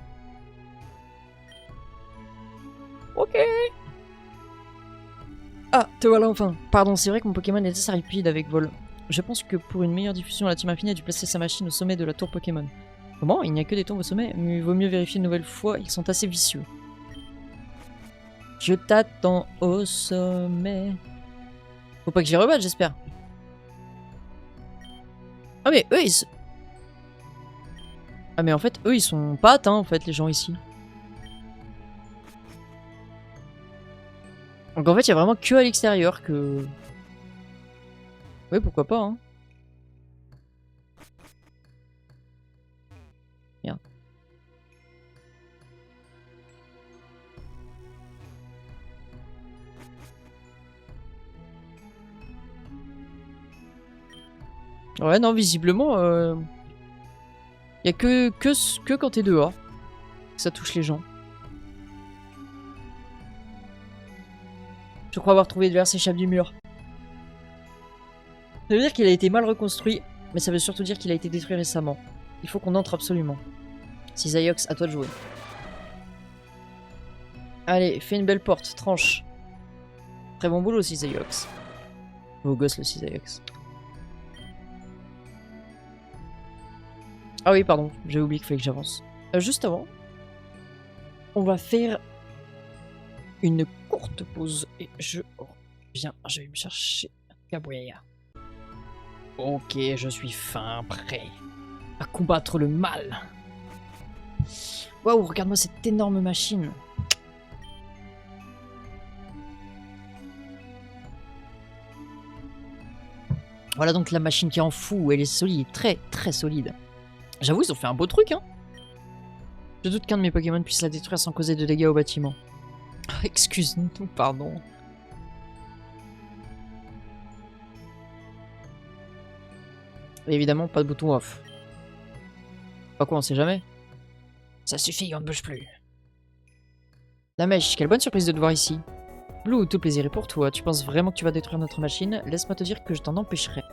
Ok. Ah, te voilà enfin. Pardon, c'est vrai que mon Pokémon est assez rapide avec vol. Je pense que pour une meilleure diffusion, la team Infinie a dû placer sa machine au sommet de la tour Pokémon. Comment? Il n'y a que des tombes au sommet, mais il vaut mieux vérifier une nouvelle fois, ils sont assez vicieux. Je t'attends au sommet. Faut pas que j'y rebatte, j'espère. Ah mais eux ils... Ah mais en fait, eux ils sont pas atteints en fait, les gens ici. Donc en fait, il y a vraiment que à l'extérieur que... Oui, pourquoi pas, hein. Merde. Ouais, non, visiblement, y a que quand t'es dehors que ça touche les gens. Je crois avoir trouvé le verre s'échappe du mur. Ça veut dire qu'il a été mal reconstruit, mais ça veut surtout dire qu'il a été détruit récemment. Il faut qu'on entre absolument. Cisaiox, à toi de jouer. Allez, fais une belle porte, tranche. Très bon boulot, Cisaiox. Beau gosse, le Cisaiox. Ah oui, pardon, j'ai oublié qu'il fallait que j'avance. Juste avant, on va faire une courte pause et je reviens. Je vais me chercher Gabriella. Ok, je suis fin prêt à combattre le mal. Waouh, regarde-moi cette énorme machine. Voilà donc la machine qui en fout, elle est solide, très très solide. J'avoue, ils ont fait un beau truc, hein. Je doute qu'un de mes Pokémon puisse la détruire sans causer de dégâts au bâtiment. Excuse-nous, pardon. Et évidemment, pas de bouton off. Pas quoi, on sait jamais. Ça suffit, on ne bouge plus. La mèche, quelle bonne surprise de te voir ici. Blue, tout plaisir est pour toi. Tu penses vraiment que tu vas détruire notre machine? Laisse-moi te dire que je t'en empêcherai.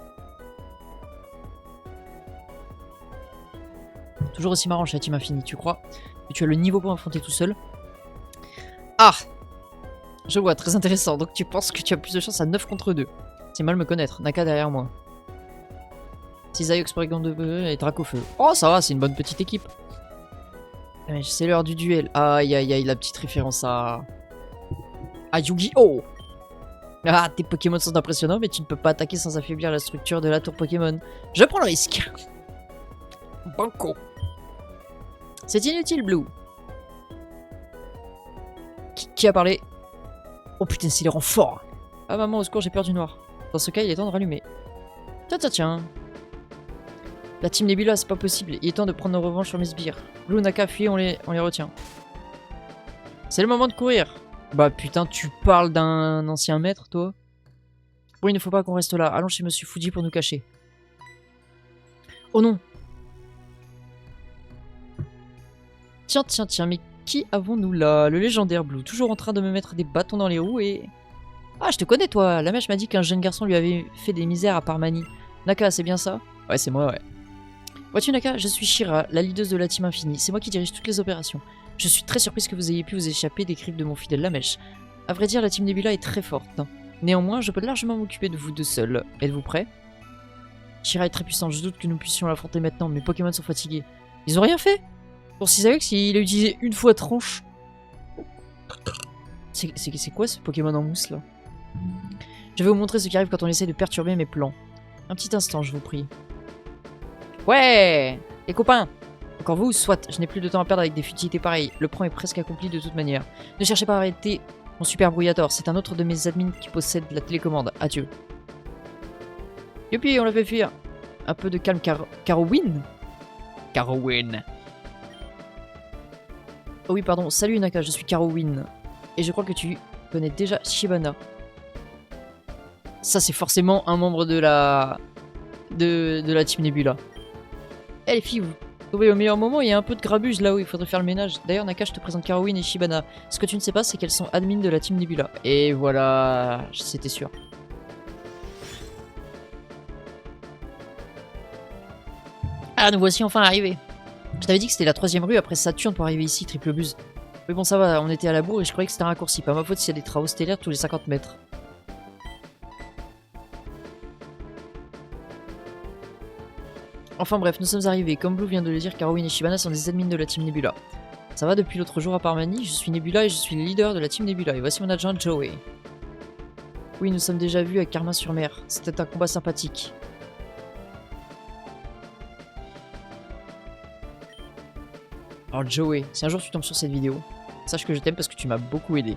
Toujours aussi marrant chez la team Infini, tu crois que tu as le niveau pour affronter tout seul? Ah! Je vois, très intéressant. Donc tu penses que tu as plus de chance à 9 contre 2. C'est mal me connaître. Naka derrière moi. Cisaiox, Porygon 2 et Dracofeu. Oh, ça va, c'est une bonne petite équipe. C'est l'heure du duel. Aïe aïe aïe, la petite référence à Yu-Gi-Oh! Ah, tes Pokémon sont impressionnants, mais tu ne peux pas attaquer sans affaiblir la structure de la tour Pokémon. Je prends le risque. Banco. C'est inutile, Blue. Qui a parlé? Oh putain, c'est les renforts. Ah maman, au secours, j'ai peur du noir. Dans ce cas, il est temps de rallumer. Tiens. La team Nebula, c'est pas possible. Il est temps de prendre nos revanches sur mes sbires. Blue, Naka, fuis, on les retient. C'est le moment de courir. Bah putain, tu parles d'un ancien maître, toi? Bon, il ne faut pas qu'on reste là. Allons chez Monsieur Fuji pour nous cacher. Oh non. Tiens, mais qui avons-nous là? Le légendaire Blue, toujours en train de me mettre des bâtons dans les roues et... Ah, je te connais, toi. La mèche m'a dit qu'un jeune garçon lui avait fait des misères à Parmanie. Naka, c'est bien ça? Ouais, c'est moi, ouais. Vois-tu, Naka, je suis Shira, la leaduse de la team Infini. C'est moi qui dirige toutes les opérations. Je suis très surprise que vous ayez pu vous échapper des griffes de mon fidèle Lamèche. À vrai dire, la team Nebula est très forte. Néanmoins, je peux largement m'occuper de vous deux seuls. Êtes-vous prêts? Shira est très puissante, je doute que nous puissions l'affronter maintenant. Mes Pokémon sont fatigués. Ils ont rien fait? Pour Cisaiox, il a utilisé une fois tranche. C'est quoi ce Pokémon en mousse là? Je vais vous montrer ce qui arrive quand on essaie de perturber mes plans. Un petit instant, je vous prie. Ouais! Les copains! Encore vous? Soit, je n'ai plus de temps à perdre avec des futilités pareilles. Le plan est presque accompli de toute manière. Ne cherchez pas à arrêter mon super brouillator. C'est un autre de mes admins qui possède la télécommande. Adieu. Youpi, on l'a fait fuir. Un peu de calme, Carowin? Carowin. Oh oui, pardon. Salut Naka, je suis Carowin. Et je crois que tu connais déjà Shibana. Ça, c'est forcément un membre de la... de la team Nebula. Eh les filles, vous tombez au meilleur moment, il y a un peu de grabuge là où il faudrait faire le ménage. D'ailleurs, Naka, je te présente Carowin et Shibana. Ce que tu ne sais pas, c'est qu'elles sont admins de la team Nebula. Et voilà, c'était sûr. Ah, nous voici enfin arrivés. Je t'avais dit que c'était la 3ème rue après Saturne pour arriver ici, triple buse. Mais bon, ça va, on était à la bourre et je croyais que c'était un raccourci. Pas ma faute s'il y a des travaux stellaires tous les 50 mètres. Enfin bref, nous sommes arrivés. Comme Blue vient de le dire, Carowin et Shibana sont des admins de la team Nebula. Ça va depuis l'autre jour à Parmanie, je suis Nebula et je suis le leader de la team Nebula. Et voici mon adjoint Joey. Oui, nous sommes déjà vus avec Carmin-sur-Mer. C'était un combat sympathique. Alors Joey, si un jour tu tombes sur cette vidéo, sache que je t'aime parce que tu m'as beaucoup aidé.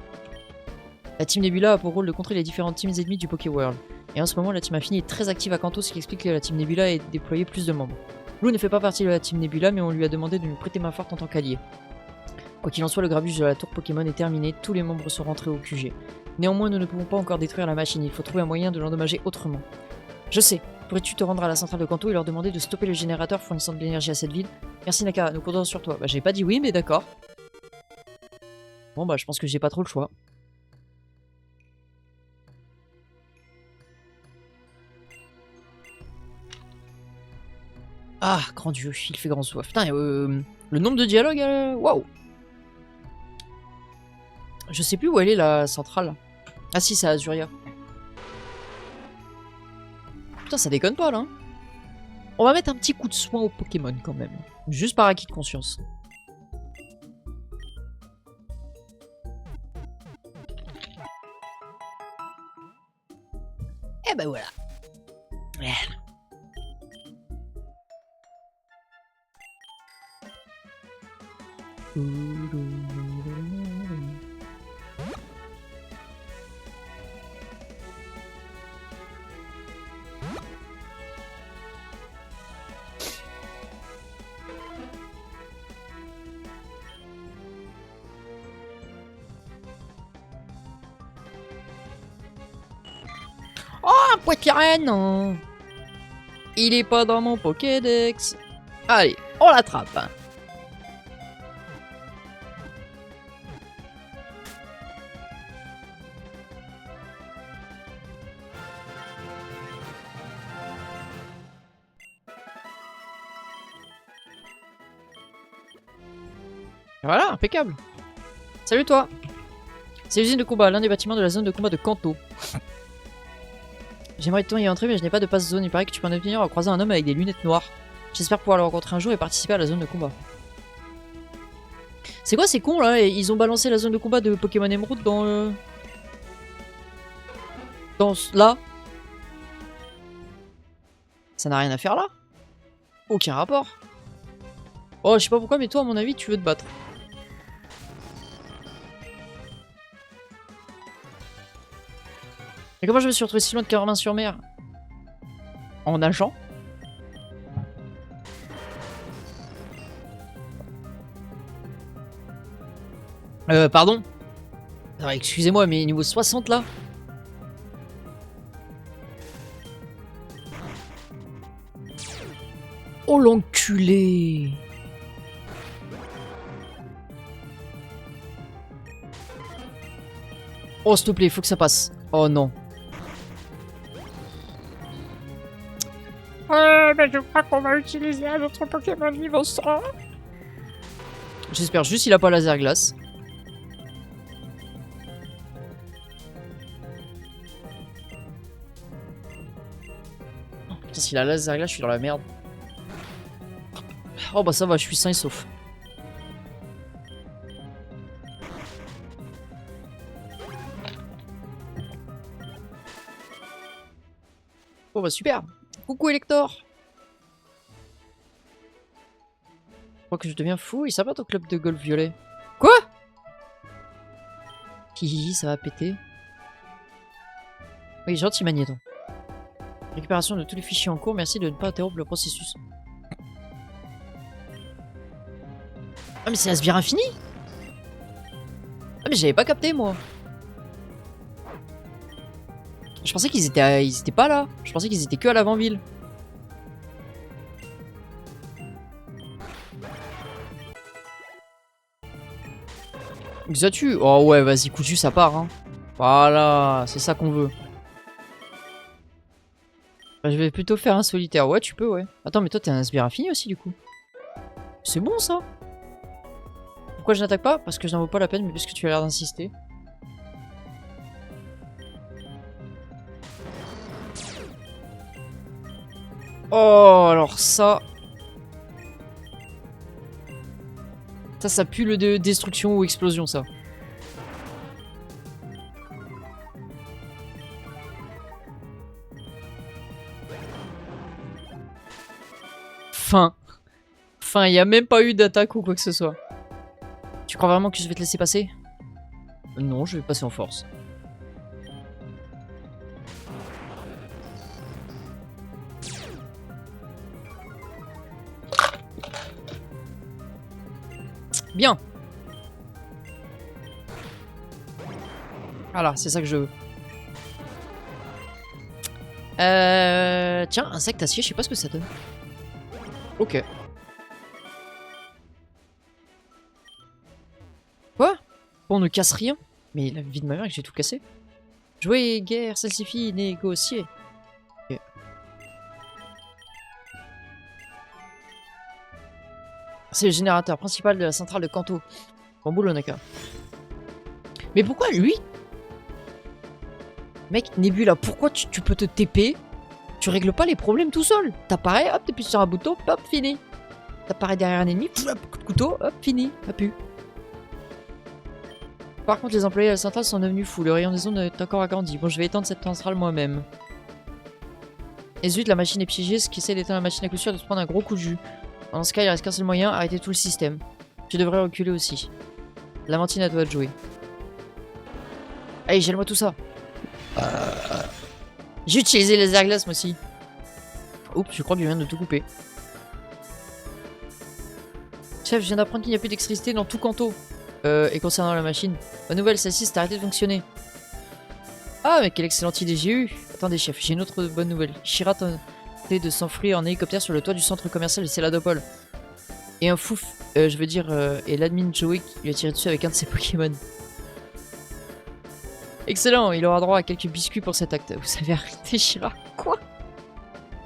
La Team Nebula a pour rôle de contrer les différentes teams ennemies du Pokéworld. Et en ce moment, la Team Infini est très active à Kanto, ce qui explique que la Team Nebula ait déployé plus de membres. Lou ne fait pas partie de la Team Nebula, mais on lui a demandé de nous prêter main forte en tant qu'allié. Quoi qu'il en soit, le grabuge de la tour Pokémon est terminé, tous les membres sont rentrés au QG. Néanmoins, nous ne pouvons pas encore détruire la machine, il faut trouver un moyen de l'endommager autrement. Je sais, pourrais-tu te rendre à la centrale de Kanto et leur demander de stopper le générateur fournissant de l'énergie à cette ville? Merci Naka, nous comptons sur toi. Bah j'ai pas dit oui, mais d'accord. Bon bah je pense que j'ai pas trop le choix. Ah, grand dieu, il fait grand soif. Putain, le nombre de dialogues, waouh. Je sais plus où elle est la centrale. Ah si, c'est à Azuria. Putain, ça déconne pas là. Hein. On va mettre un petit coup de soin au Pokémon quand même. Juste par acquis de conscience. Et ben voilà. Oh, un Poityrène! Il est pas dans mon Pokédex. Allez, on l'attrape. Voilà, impeccable. Salut toi. C'est l'usine de combat, l'un des bâtiments de la zone de combat de Kanto. J'aimerais tant y entrer, mais je n'ai pas de passe zone. Il paraît que tu peux en obtenir en croisant un homme avec des lunettes noires. J'espère pouvoir le rencontrer un jour et participer à la zone de combat. C'est quoi ces cons là? Ils ont balancé la zone de combat de Pokémon Emerald dans... là. Ça n'a rien à faire là. Aucun rapport. Oh, je sais pas pourquoi, mais toi, à mon avis, tu veux te battre. Mais comment je me suis retrouvé si loin de Carmin-sur-Mer? En nageant? Pardon? Excusez-moi, mais niveau 60 là? Oh l'enculé! Oh s'il te plaît, faut que ça passe. Oh non. Mais je crois qu'on va utiliser un autre Pokémon niveau 100. J'espère juste qu'il a pas laser glace. Oh, putain, s'il a laser glace, je suis dans la merde. Oh bah ça va, je suis sain et sauf. Oh bah super. Coucou Elector. Je crois que je deviens fou. Il s'appelle au club de golf violet. Quoi? Hihi, ça va péter. Oui, gentil Magnéton. Récupération de tous les fichiers en cours. Merci de ne pas interrompre le processus. Ah mais c'est la sbire infinie? Ah mais j'avais pas capté moi. Je pensais qu'ils étaient pas là. Je pensais qu'ils étaient que à l'avant-ville. Xatu. Oh ouais, vas-y, Coutu, ça part. Hein. Voilà, c'est ça qu'on veut. Bah, je vais plutôt faire un solitaire. Ouais, tu peux, ouais. Attends, mais toi, t'es un sbire infini aussi, du coup. C'est bon, ça. Pourquoi je n'attaque pas? Parce que je n'en vaut pas la peine, mais puisque tu as l'air d'insister. Oh, alors ça... Ça pue le de destruction ou explosion, ça. Fin. Fin, il n'y a même pas eu d'attaque ou quoi que ce soit. Tu crois vraiment que je vais te laisser passer? Non, je vais passer en force. Bien. Voilà, c'est ça que je veux. Tiens, insecte acier, je sais pas ce que ça donne. Ok. Quoi? On ne casse rien? Mais la vie de ma mère que j'ai tout cassé. Jouer, guerre, salsifie, négocier. Ok. C'est le générateur principal de la centrale de Kanto. Bon boulot, Naka. Mais pourquoi lui? Mec, Nebula, pourquoi tu peux te TP? Tu règles pas les problèmes tout seul. T'apparais, hop, t'appuies sur un bouton, hop, fini. T'apparais derrière un ennemi, hop, coup de couteau, hop, fini, pas pu. Par contre, les employés de la centrale sont devenus fous. Le rayon des ondes est encore agrandi. Bon, je vais étendre cette centrale moi-même. Et zut, la machine est piégée. Ce qui essaie d'éteindre la machine à coup sûr de se prendre un gros coup de jus. Dans ce cas, il reste qu'un seul moyen, arrêter tout le système. Tu devrais reculer aussi. Lamentine, à toi de jouer. Allez, gèle-moi tout ça. J'ai utilisé les airglass moi aussi. Oups, je crois que je viens de tout couper. Chef, je viens d'apprendre qu'il n'y a plus d'électricité dans tout Kanto. Et concernant la machine. Bonne nouvelle, celle-ci s'est arrêtée de fonctionner. Ah, mais quelle excellente idée j'ai eue. Attendez, chef, j'ai une autre bonne nouvelle. Shira tentait de s'enfuir en hélicoptère sur le toit du centre commercial de Céladopol. Et un fouf, et l'admin Joey qui lui a tiré dessus avec un de ses Pokémon. Excellent, il aura droit à quelques biscuits pour cet acte. Vous avez arrêté Shira? Quoi?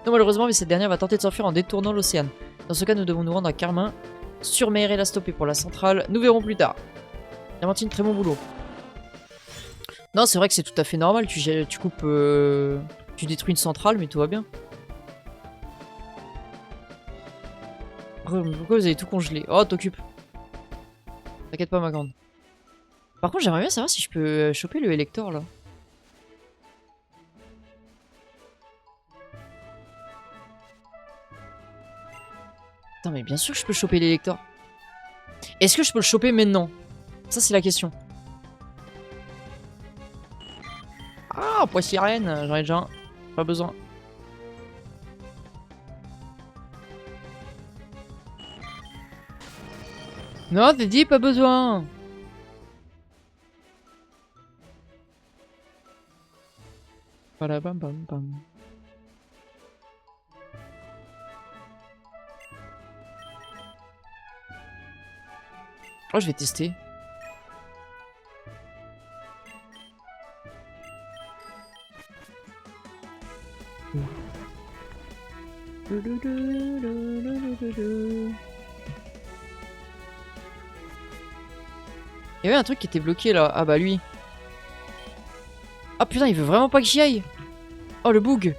Non, malheureusement, mais cette dernière va tenter de s'enfuir en détournant l'océan. Dans ce cas, nous devons nous rendre à Carmin, sur mer et la stopper pour la centrale. Nous verrons plus tard. Lamentine, très bon boulot. Non, c'est vrai que c'est tout à fait normal. Tu coupes... tu détruis une centrale, mais tout va bien. Pourquoi vous avez tout congelé? Oh, t'occupes. T'inquiète pas, ma grande. Par contre, j'aimerais bien savoir si je peux choper le Elector, là. Attends, mais bien sûr que je peux choper l'Elector. Est-ce que je peux le choper maintenant? Ça, c'est la question. Ah, poids sirène, j'en ai déjà un. Pas besoin. Non, t'es dit, pas besoin. Voilà, bam bam bam. Oh, je vais tester. Il y avait un truc qui était bloqué là. Ah bah lui. Ah putain, il veut vraiment pas que j'y aille. Oh le bug.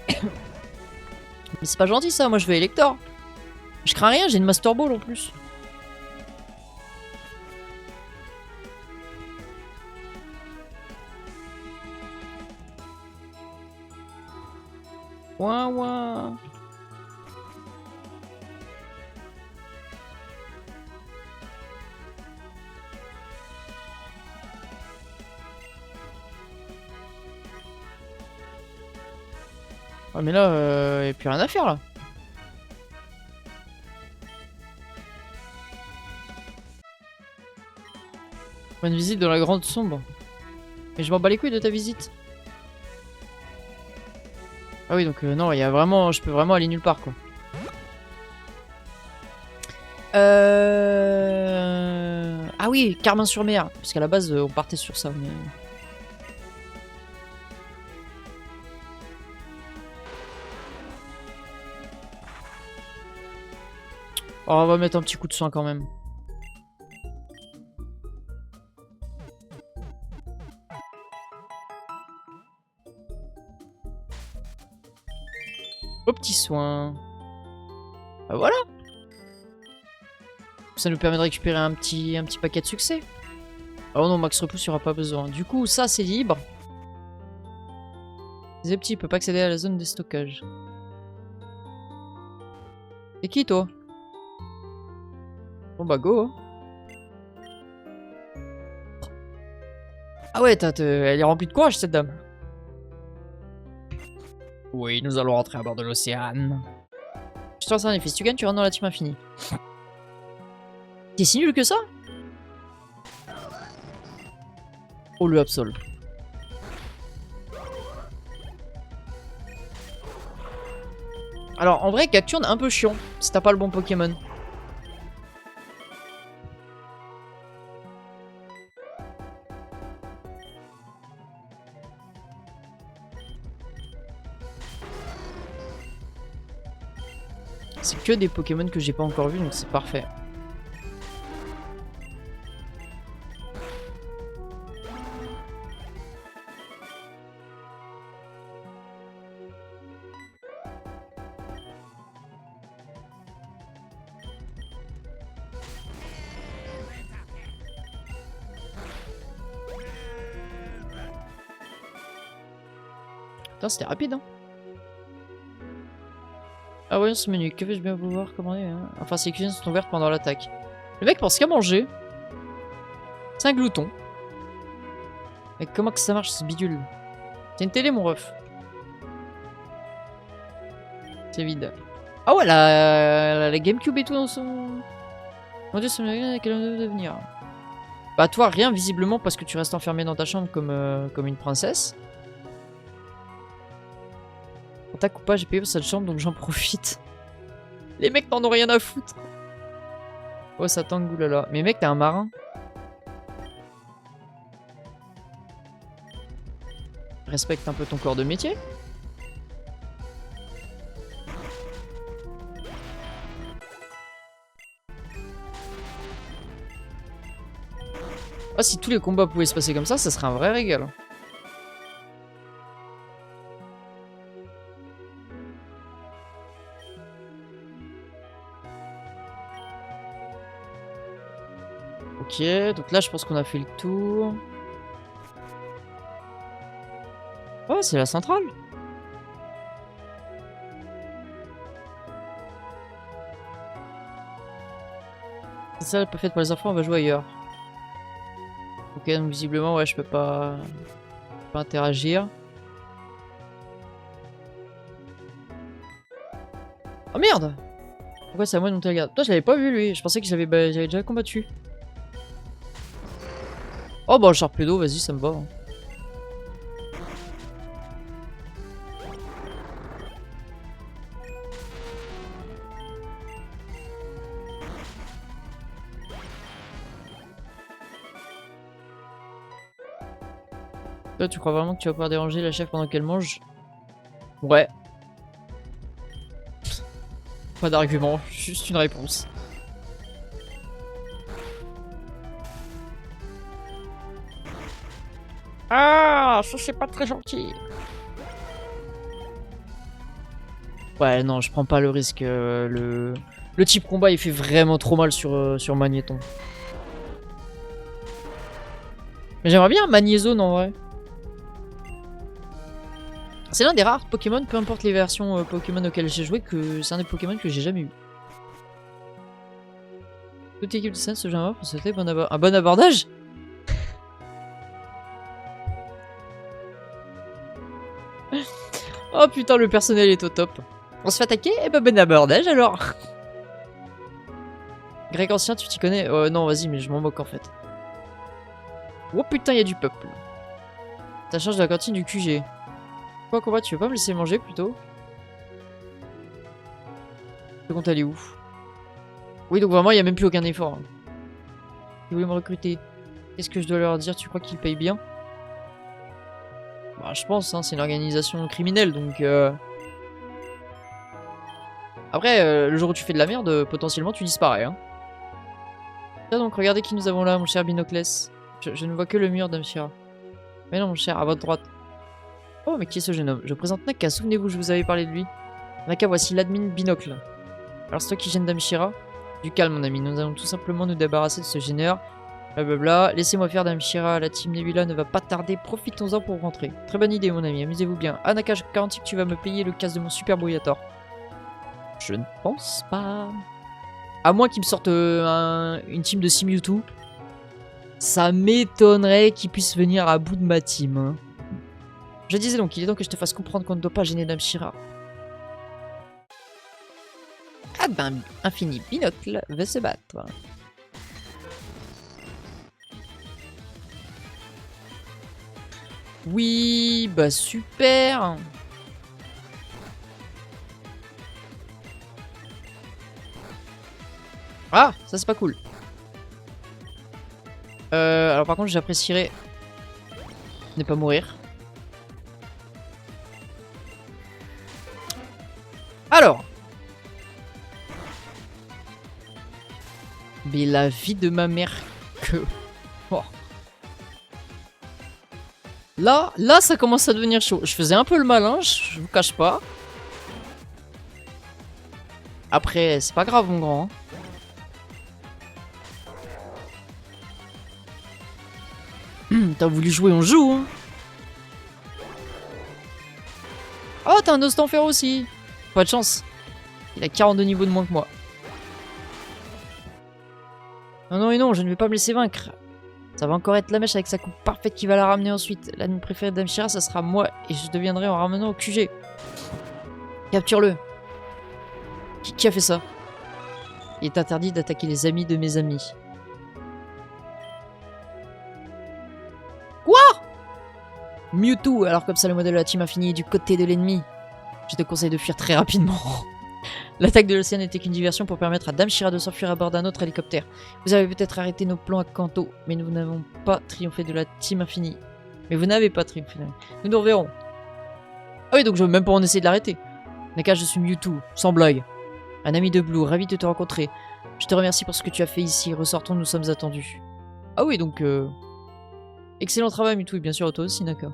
Mais c'est pas gentil ça, moi je veux Elector. Je crains rien, j'ai une Master Ball en plus. Ouin ouin. Ah mais là, y a plus rien à faire là. Bonne visite dans la grande sombre. Mais je m'en bats les couilles de ta visite. Ah oui, donc non, il y a vraiment, je peux vraiment aller nulle part quoi. Ah oui, Carmin-sur-Mer. Parce qu'à la base, on partait sur ça. Mais... oh, on va mettre un petit coup de soin quand même. Au petit soin. Bah voilà. Ça nous permet de récupérer un petit paquet de succès. Oh non, max repousse, il n'y aura pas besoin. Du coup, ça c'est libre. Les petits, il peut pas accéder à la zone de stockage. C'est qui toi? Bon bah go. Hein. Ah ouais, elle est remplie de courage cette dame. Oui, nous allons rentrer à bord de l'océan. Je te lance un effet. Si tu gagnes, tu rentres dans la team infinie. T'es si nul que ça? Oh le Absol. Alors en vrai, Cacturne un peu chiant si t'as pas le bon Pokémon. C'est que des Pokémon que j'ai pas encore vus, donc c'est parfait. Putain, c'était rapide, hein. Ah ouais, ce menu, que vais-je bien pouvoir commander hein. Enfin, ces cuisines sont ouvertes pendant l'attaque. Le mec pense qu'à manger. C'est un glouton. Mais comment que ça marche ce bidule? C'est une télé, mon ref. C'est vide. Ah ouais, la Gamecube et tout dans son... Mon dieu, ça me dit qu'elle doit devenir. Bah toi, rien visiblement parce que tu restes enfermé dans ta chambre comme une princesse. Attaque ou pas, j'ai payé pour cette chambre donc j'en profite. Les mecs n'en ont rien à foutre. Oh ça tangue, oulala. Mais mec, t'es un marin. Respecte un peu ton corps de métier. Oh, si tous les combats pouvaient se passer comme ça serait un vrai régal. Ok, donc là je pense qu'on a fait le tour. Oh, c'est la centrale. C'est ça, pas faite pour les enfants, on va jouer ailleurs. Ok, donc visiblement, ouais, je peux pas interagir. Oh merde! Pourquoi c'est à moi de monter la garde? Toi, je l'avais pas vu lui, je pensais que j'avais déjà combattu. Oh bah, le Sharpedo, vas-y, ça me va. Hein. Toi, tu crois vraiment que tu vas pouvoir déranger la chef pendant qu'elle mange? Ouais. Pas d'argument, juste une réponse. Ah, ça c'est pas très gentil. Ouais, non, je prends pas le risque. Le type combat, il fait vraiment trop mal sur Magnéton. Mais j'aimerais bien un Magnézone en vrai. C'est l'un des rares Pokémon, peu importe les versions Pokémon auxquelles j'ai joué, que c'est un des Pokémon que j'ai jamais eu. Toute équipe de scène se joint pour souhaiter un bon abordage. Oh putain, le personnel est au top. On se fait attaquer? Eh ben, bon abordage alors. Grec ancien, tu t'y connais? Non, vas-y, mais je m'en moque en fait. Oh putain, il y a du peuple. Ça change de la cantine du QG. Quoi, combat, tu veux pas me laisser manger plutôt? Le compte aller où? Oui, donc vraiment, il n'y a même plus aucun effort. Hein. Ils voulaient me recruter. Qu'est-ce que je dois leur dire? Tu crois qu'ils payent bien? Bah, je pense, hein, c'est une organisation criminelle, donc... Après, le jour où tu fais de la merde, potentiellement, tu disparais. Hein. Tiens donc, regardez qui nous avons là, mon cher Binoclès. Je ne vois que le mur d'Amshira. Mais non, mon cher, à votre droite. Oh, mais qui est ce jeune homme? Je présente Naka, souvenez-vous, je vous avais parlé de lui. Naka, voici l'admin Binocle. Alors, c'est toi qui gêne d'Amshira? Du calme, mon ami, nous allons tout simplement nous débarrasser de ce gêneur. Blablabla. Laissez-moi faire d'Amshira, la team Nebula ne va pas tarder, profitons-en pour rentrer. Très bonne idée, mon ami, amusez-vous bien. Ah, Naka, je garantis que tu vas me payer le casse de mon super Boyator. Je ne pense pas. À moins qu'il me sorte une team de 6 Mewtwo. Ça m'étonnerait qu'il puisse venir à bout de ma team. Hein. Je disais donc, il est temps que je te fasse comprendre qu'on ne doit pas gêner Amshira. Ah ben, Infini Binocle veut se battre. Oui, bah super. Ah, ça c'est pas cool. Alors par contre, j'apprécierais ne pas mourir. Alors. Mais la vie de ma mère que... Oh. Là, ça commence à devenir chaud. Je faisais un peu le malin, je vous cache pas. Après, c'est pas grave, mon grand. Hein. T'as voulu jouer, on joue. Hein. Oh, t'as un os d'enfer aussi. Pas de chance. Il a 42 niveaux de moins que moi. Non, non et non, je ne vais pas me laisser vaincre. Ça va encore être la mèche avec sa coupe parfaite qui va la ramener ensuite. L'anime préféré d'Amshira, ça sera moi. Et je deviendrai en ramenant au QG. Capture-le. Qui a fait ça? Il est interdit d'attaquer les amis de mes amis. Quoi? Mewtwo, alors comme ça le modèle de la team Infini est du côté de l'ennemi. Je te conseille de fuir très rapidement. L'attaque de l'océan n'était qu'une diversion pour permettre à Dame Shira de s'enfuir à bord d'un autre hélicoptère. Vous avez peut-être arrêté nos plans à Kanto, mais nous n'avons pas triomphé de la team Infini. Mais vous n'avez pas triomphé. Nous nous reverrons. Ah oui, donc je veux même pas en essayer de l'arrêter. Naka, je suis Mewtwo, sans blague. Un ami de Blue, ravi de te rencontrer. Je te remercie pour ce que tu as fait ici. Ressortons, nous sommes attendus. Ah oui, donc... Excellent travail, Mewtwo, et bien sûr, toi aussi, Naka.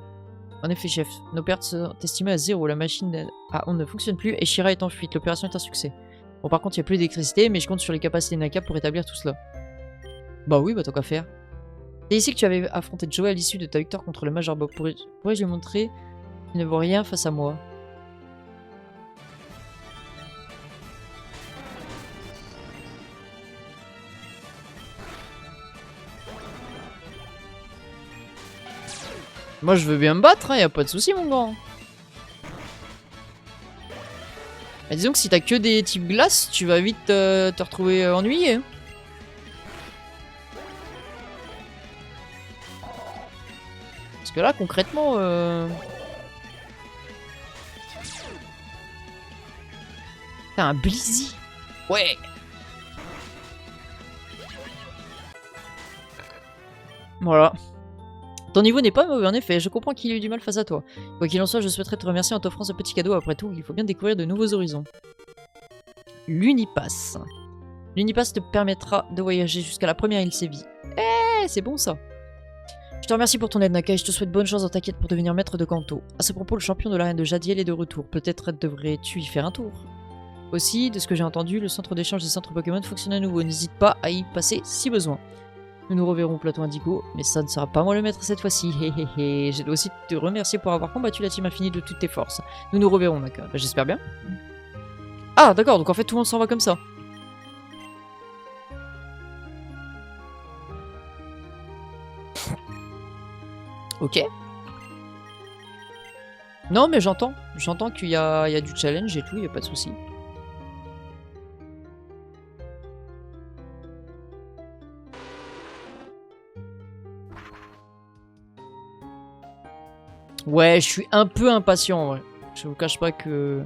En effet, chef, nos pertes sont estimées à 0. La machine à onde ne fonctionne plus et Shira est en fuite. L'opération est un succès. Bon, par contre, il n'y a plus d'électricité, mais je compte sur les capacités de Naka pour établir tout cela. Bah oui, bah tant qu'à faire. C'est ici que tu avais affronté Joey à l'issue de ta victoire contre le Major Bob. Pourrais-je lui montrer qu'il ne vaut rien face à moi? Moi, je veux bien me battre, hein, y a pas de souci, mon grand. Mais disons que si t'as que des types glace, tu vas vite te retrouver ennuyé. Hein. Parce que là, concrètement... T'as un Blizzy. Ouais. Voilà. Ton niveau n'est pas mauvais en effet, je comprends qu'il ait eu du mal face à toi. Quoi qu'il en soit, je souhaiterais te remercier en t'offrant ce petit cadeau. Après tout, il faut bien découvrir de nouveaux horizons. L'Unipass. L'Unipass te permettra de voyager jusqu'à la première île Séville. Eh, c'est bon ça. Je te remercie pour ton aide, Naka, et je te souhaite bonne chance dans ta quête pour devenir maître de Kanto. À ce propos, le champion de l'arène de Jadiel est de retour. Peut-être devrais-tu y faire un tour. Aussi, de ce que j'ai entendu, le centre d'échange des centres Pokémon fonctionne à nouveau. N'hésite pas à y passer si besoin. Nous nous reverrons au plateau Indigo, mais ça ne sera pas moi le maître cette fois-ci. Je dois aussi te remercier pour avoir combattu la team Infinie de toutes tes forces. Nous nous reverrons, Naka. Bah, j'espère bien. Ah, d'accord, donc en fait tout le monde s'en va comme ça. Ok. Non, mais j'entends. J'entends qu'il y a du challenge et tout, il n'y a pas de souci. Ouais, je suis un peu impatient en vrai. Je vous cache pas que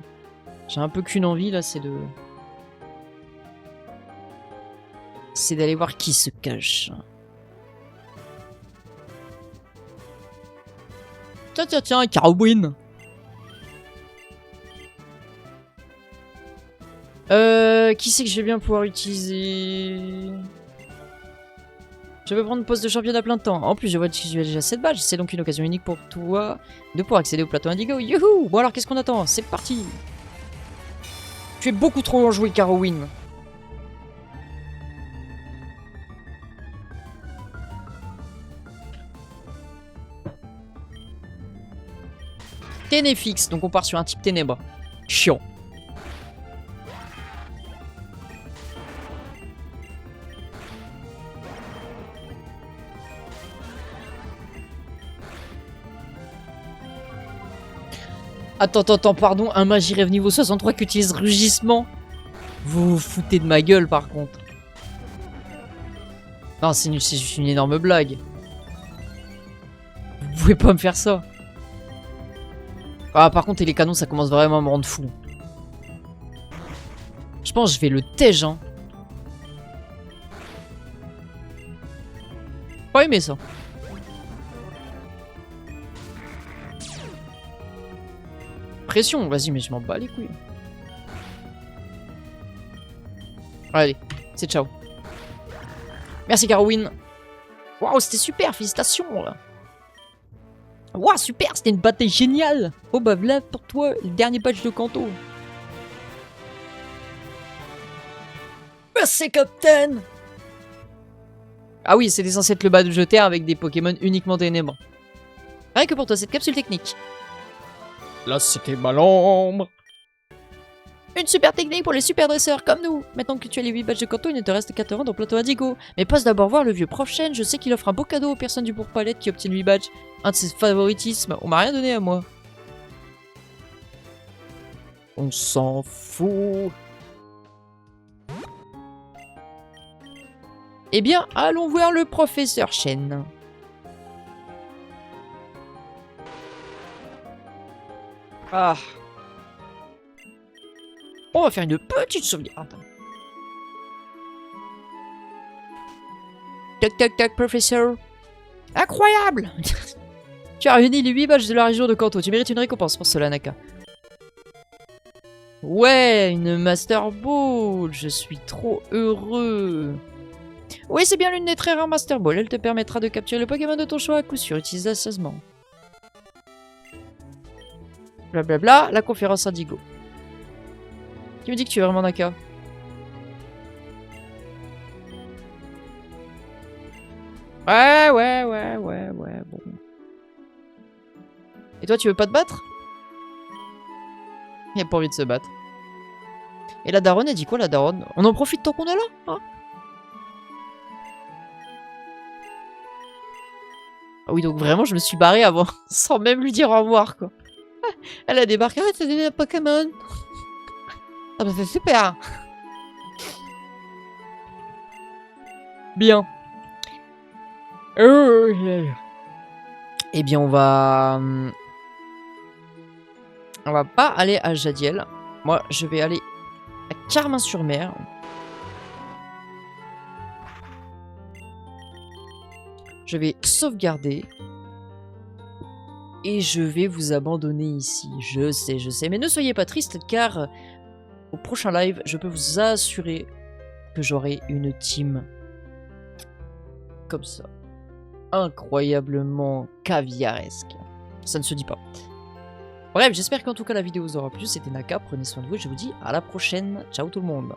j'ai un peu qu'une envie là, c'est de... C'est d'aller voir qui se cache. Tiens, tiens, tiens, Carowin. Qui c'est que je vais bien pouvoir utiliser? Je vais prendre poste de champion à plein temps. En plus, je vois que tu as déjà 7 badges. C'est donc une occasion unique pour toi de pouvoir accéder au plateau Indigo. Youhou! Bon alors, qu'est-ce qu'on attend? C'est parti! Tu es beaucoup trop enjoué, Carowin. Ténéfix, donc on part sur un type ténèbres. Chiant. Attends, pardon, un magie rêve niveau 63 qui utilise rugissement. Vous vous foutez de ma gueule par contre. Non, c'est juste une énorme blague. Vous pouvez pas me faire ça. Ah, par contre, et les canons, ça commence vraiment à me rendre fou. Je pense que je vais le tège, hein. Pas aimé ça. Pression, vas-y, mais je m'en bats les couilles. Allez, c'est ciao. Merci Garwin. Waouh, c'était super, félicitations là. Waouh, super, c'était une bataille géniale. Oh bah voilà pour toi, le dernier patch de Kanto. Merci Captain. Ah oui, c'était censé être le bas de jeter avec des Pokémon uniquement ténébreux. Rien que pour toi, cette capsule technique. Là, c'était ma l'ombre. Une super technique pour les super dresseurs comme nous. Maintenant que tu as les 8 badges de Kanto, il ne te reste qu'à te rendre au plateau Indigo. Mais passe d'abord voir le vieux prof Chen, je sais qu'il offre un beau cadeau aux personnes du Bourg-Palette qui obtiennent 8 badges. Un de ses favoritismes, on m'a rien donné à moi. On s'en fout. Eh bien, allons voir le professeur Chen. Ah. On va faire une petite sauvegarde. Tac tac tac, professeur. Incroyable. Tu as réuni les 8 badges de la région de Kanto. Tu mérites une récompense pour cela, Naka. Ouais, une Master Ball. Je suis trop heureux. Oui, c'est bien l'une des très rares Master Ball. Elle te permettra de capturer le Pokémon de ton choix à coup sûr. Utilise-la sagement. Blablabla, la conférence Indigo. Qui me dit que tu es vraiment Naka? Ouais, bon. Et toi, tu veux pas te battre? Il a pas envie de se battre. Et la daronne, elle dit quoi, la daronne? On en profite tant qu'on est là, hein? Ah oui, donc vraiment, je me suis barré avant, sans même lui dire au revoir, quoi. Elle a débarqué, ah, t'as donné un Pokémon. Ah bah c'est super. Bien. Eh bien, on va pas aller à Jadiel. Moi, je vais aller à Carmin-sur-Mer. Je vais sauvegarder. Et je vais vous abandonner ici. Je sais. Mais ne soyez pas triste car au prochain live, je peux vous assurer que j'aurai une team comme ça. Incroyablement caviaresque. Ça ne se dit pas. Bref, j'espère qu'en tout cas la vidéo vous aura plu. C'était Naka, prenez soin de vous et je vous dis à la prochaine. Ciao tout le monde.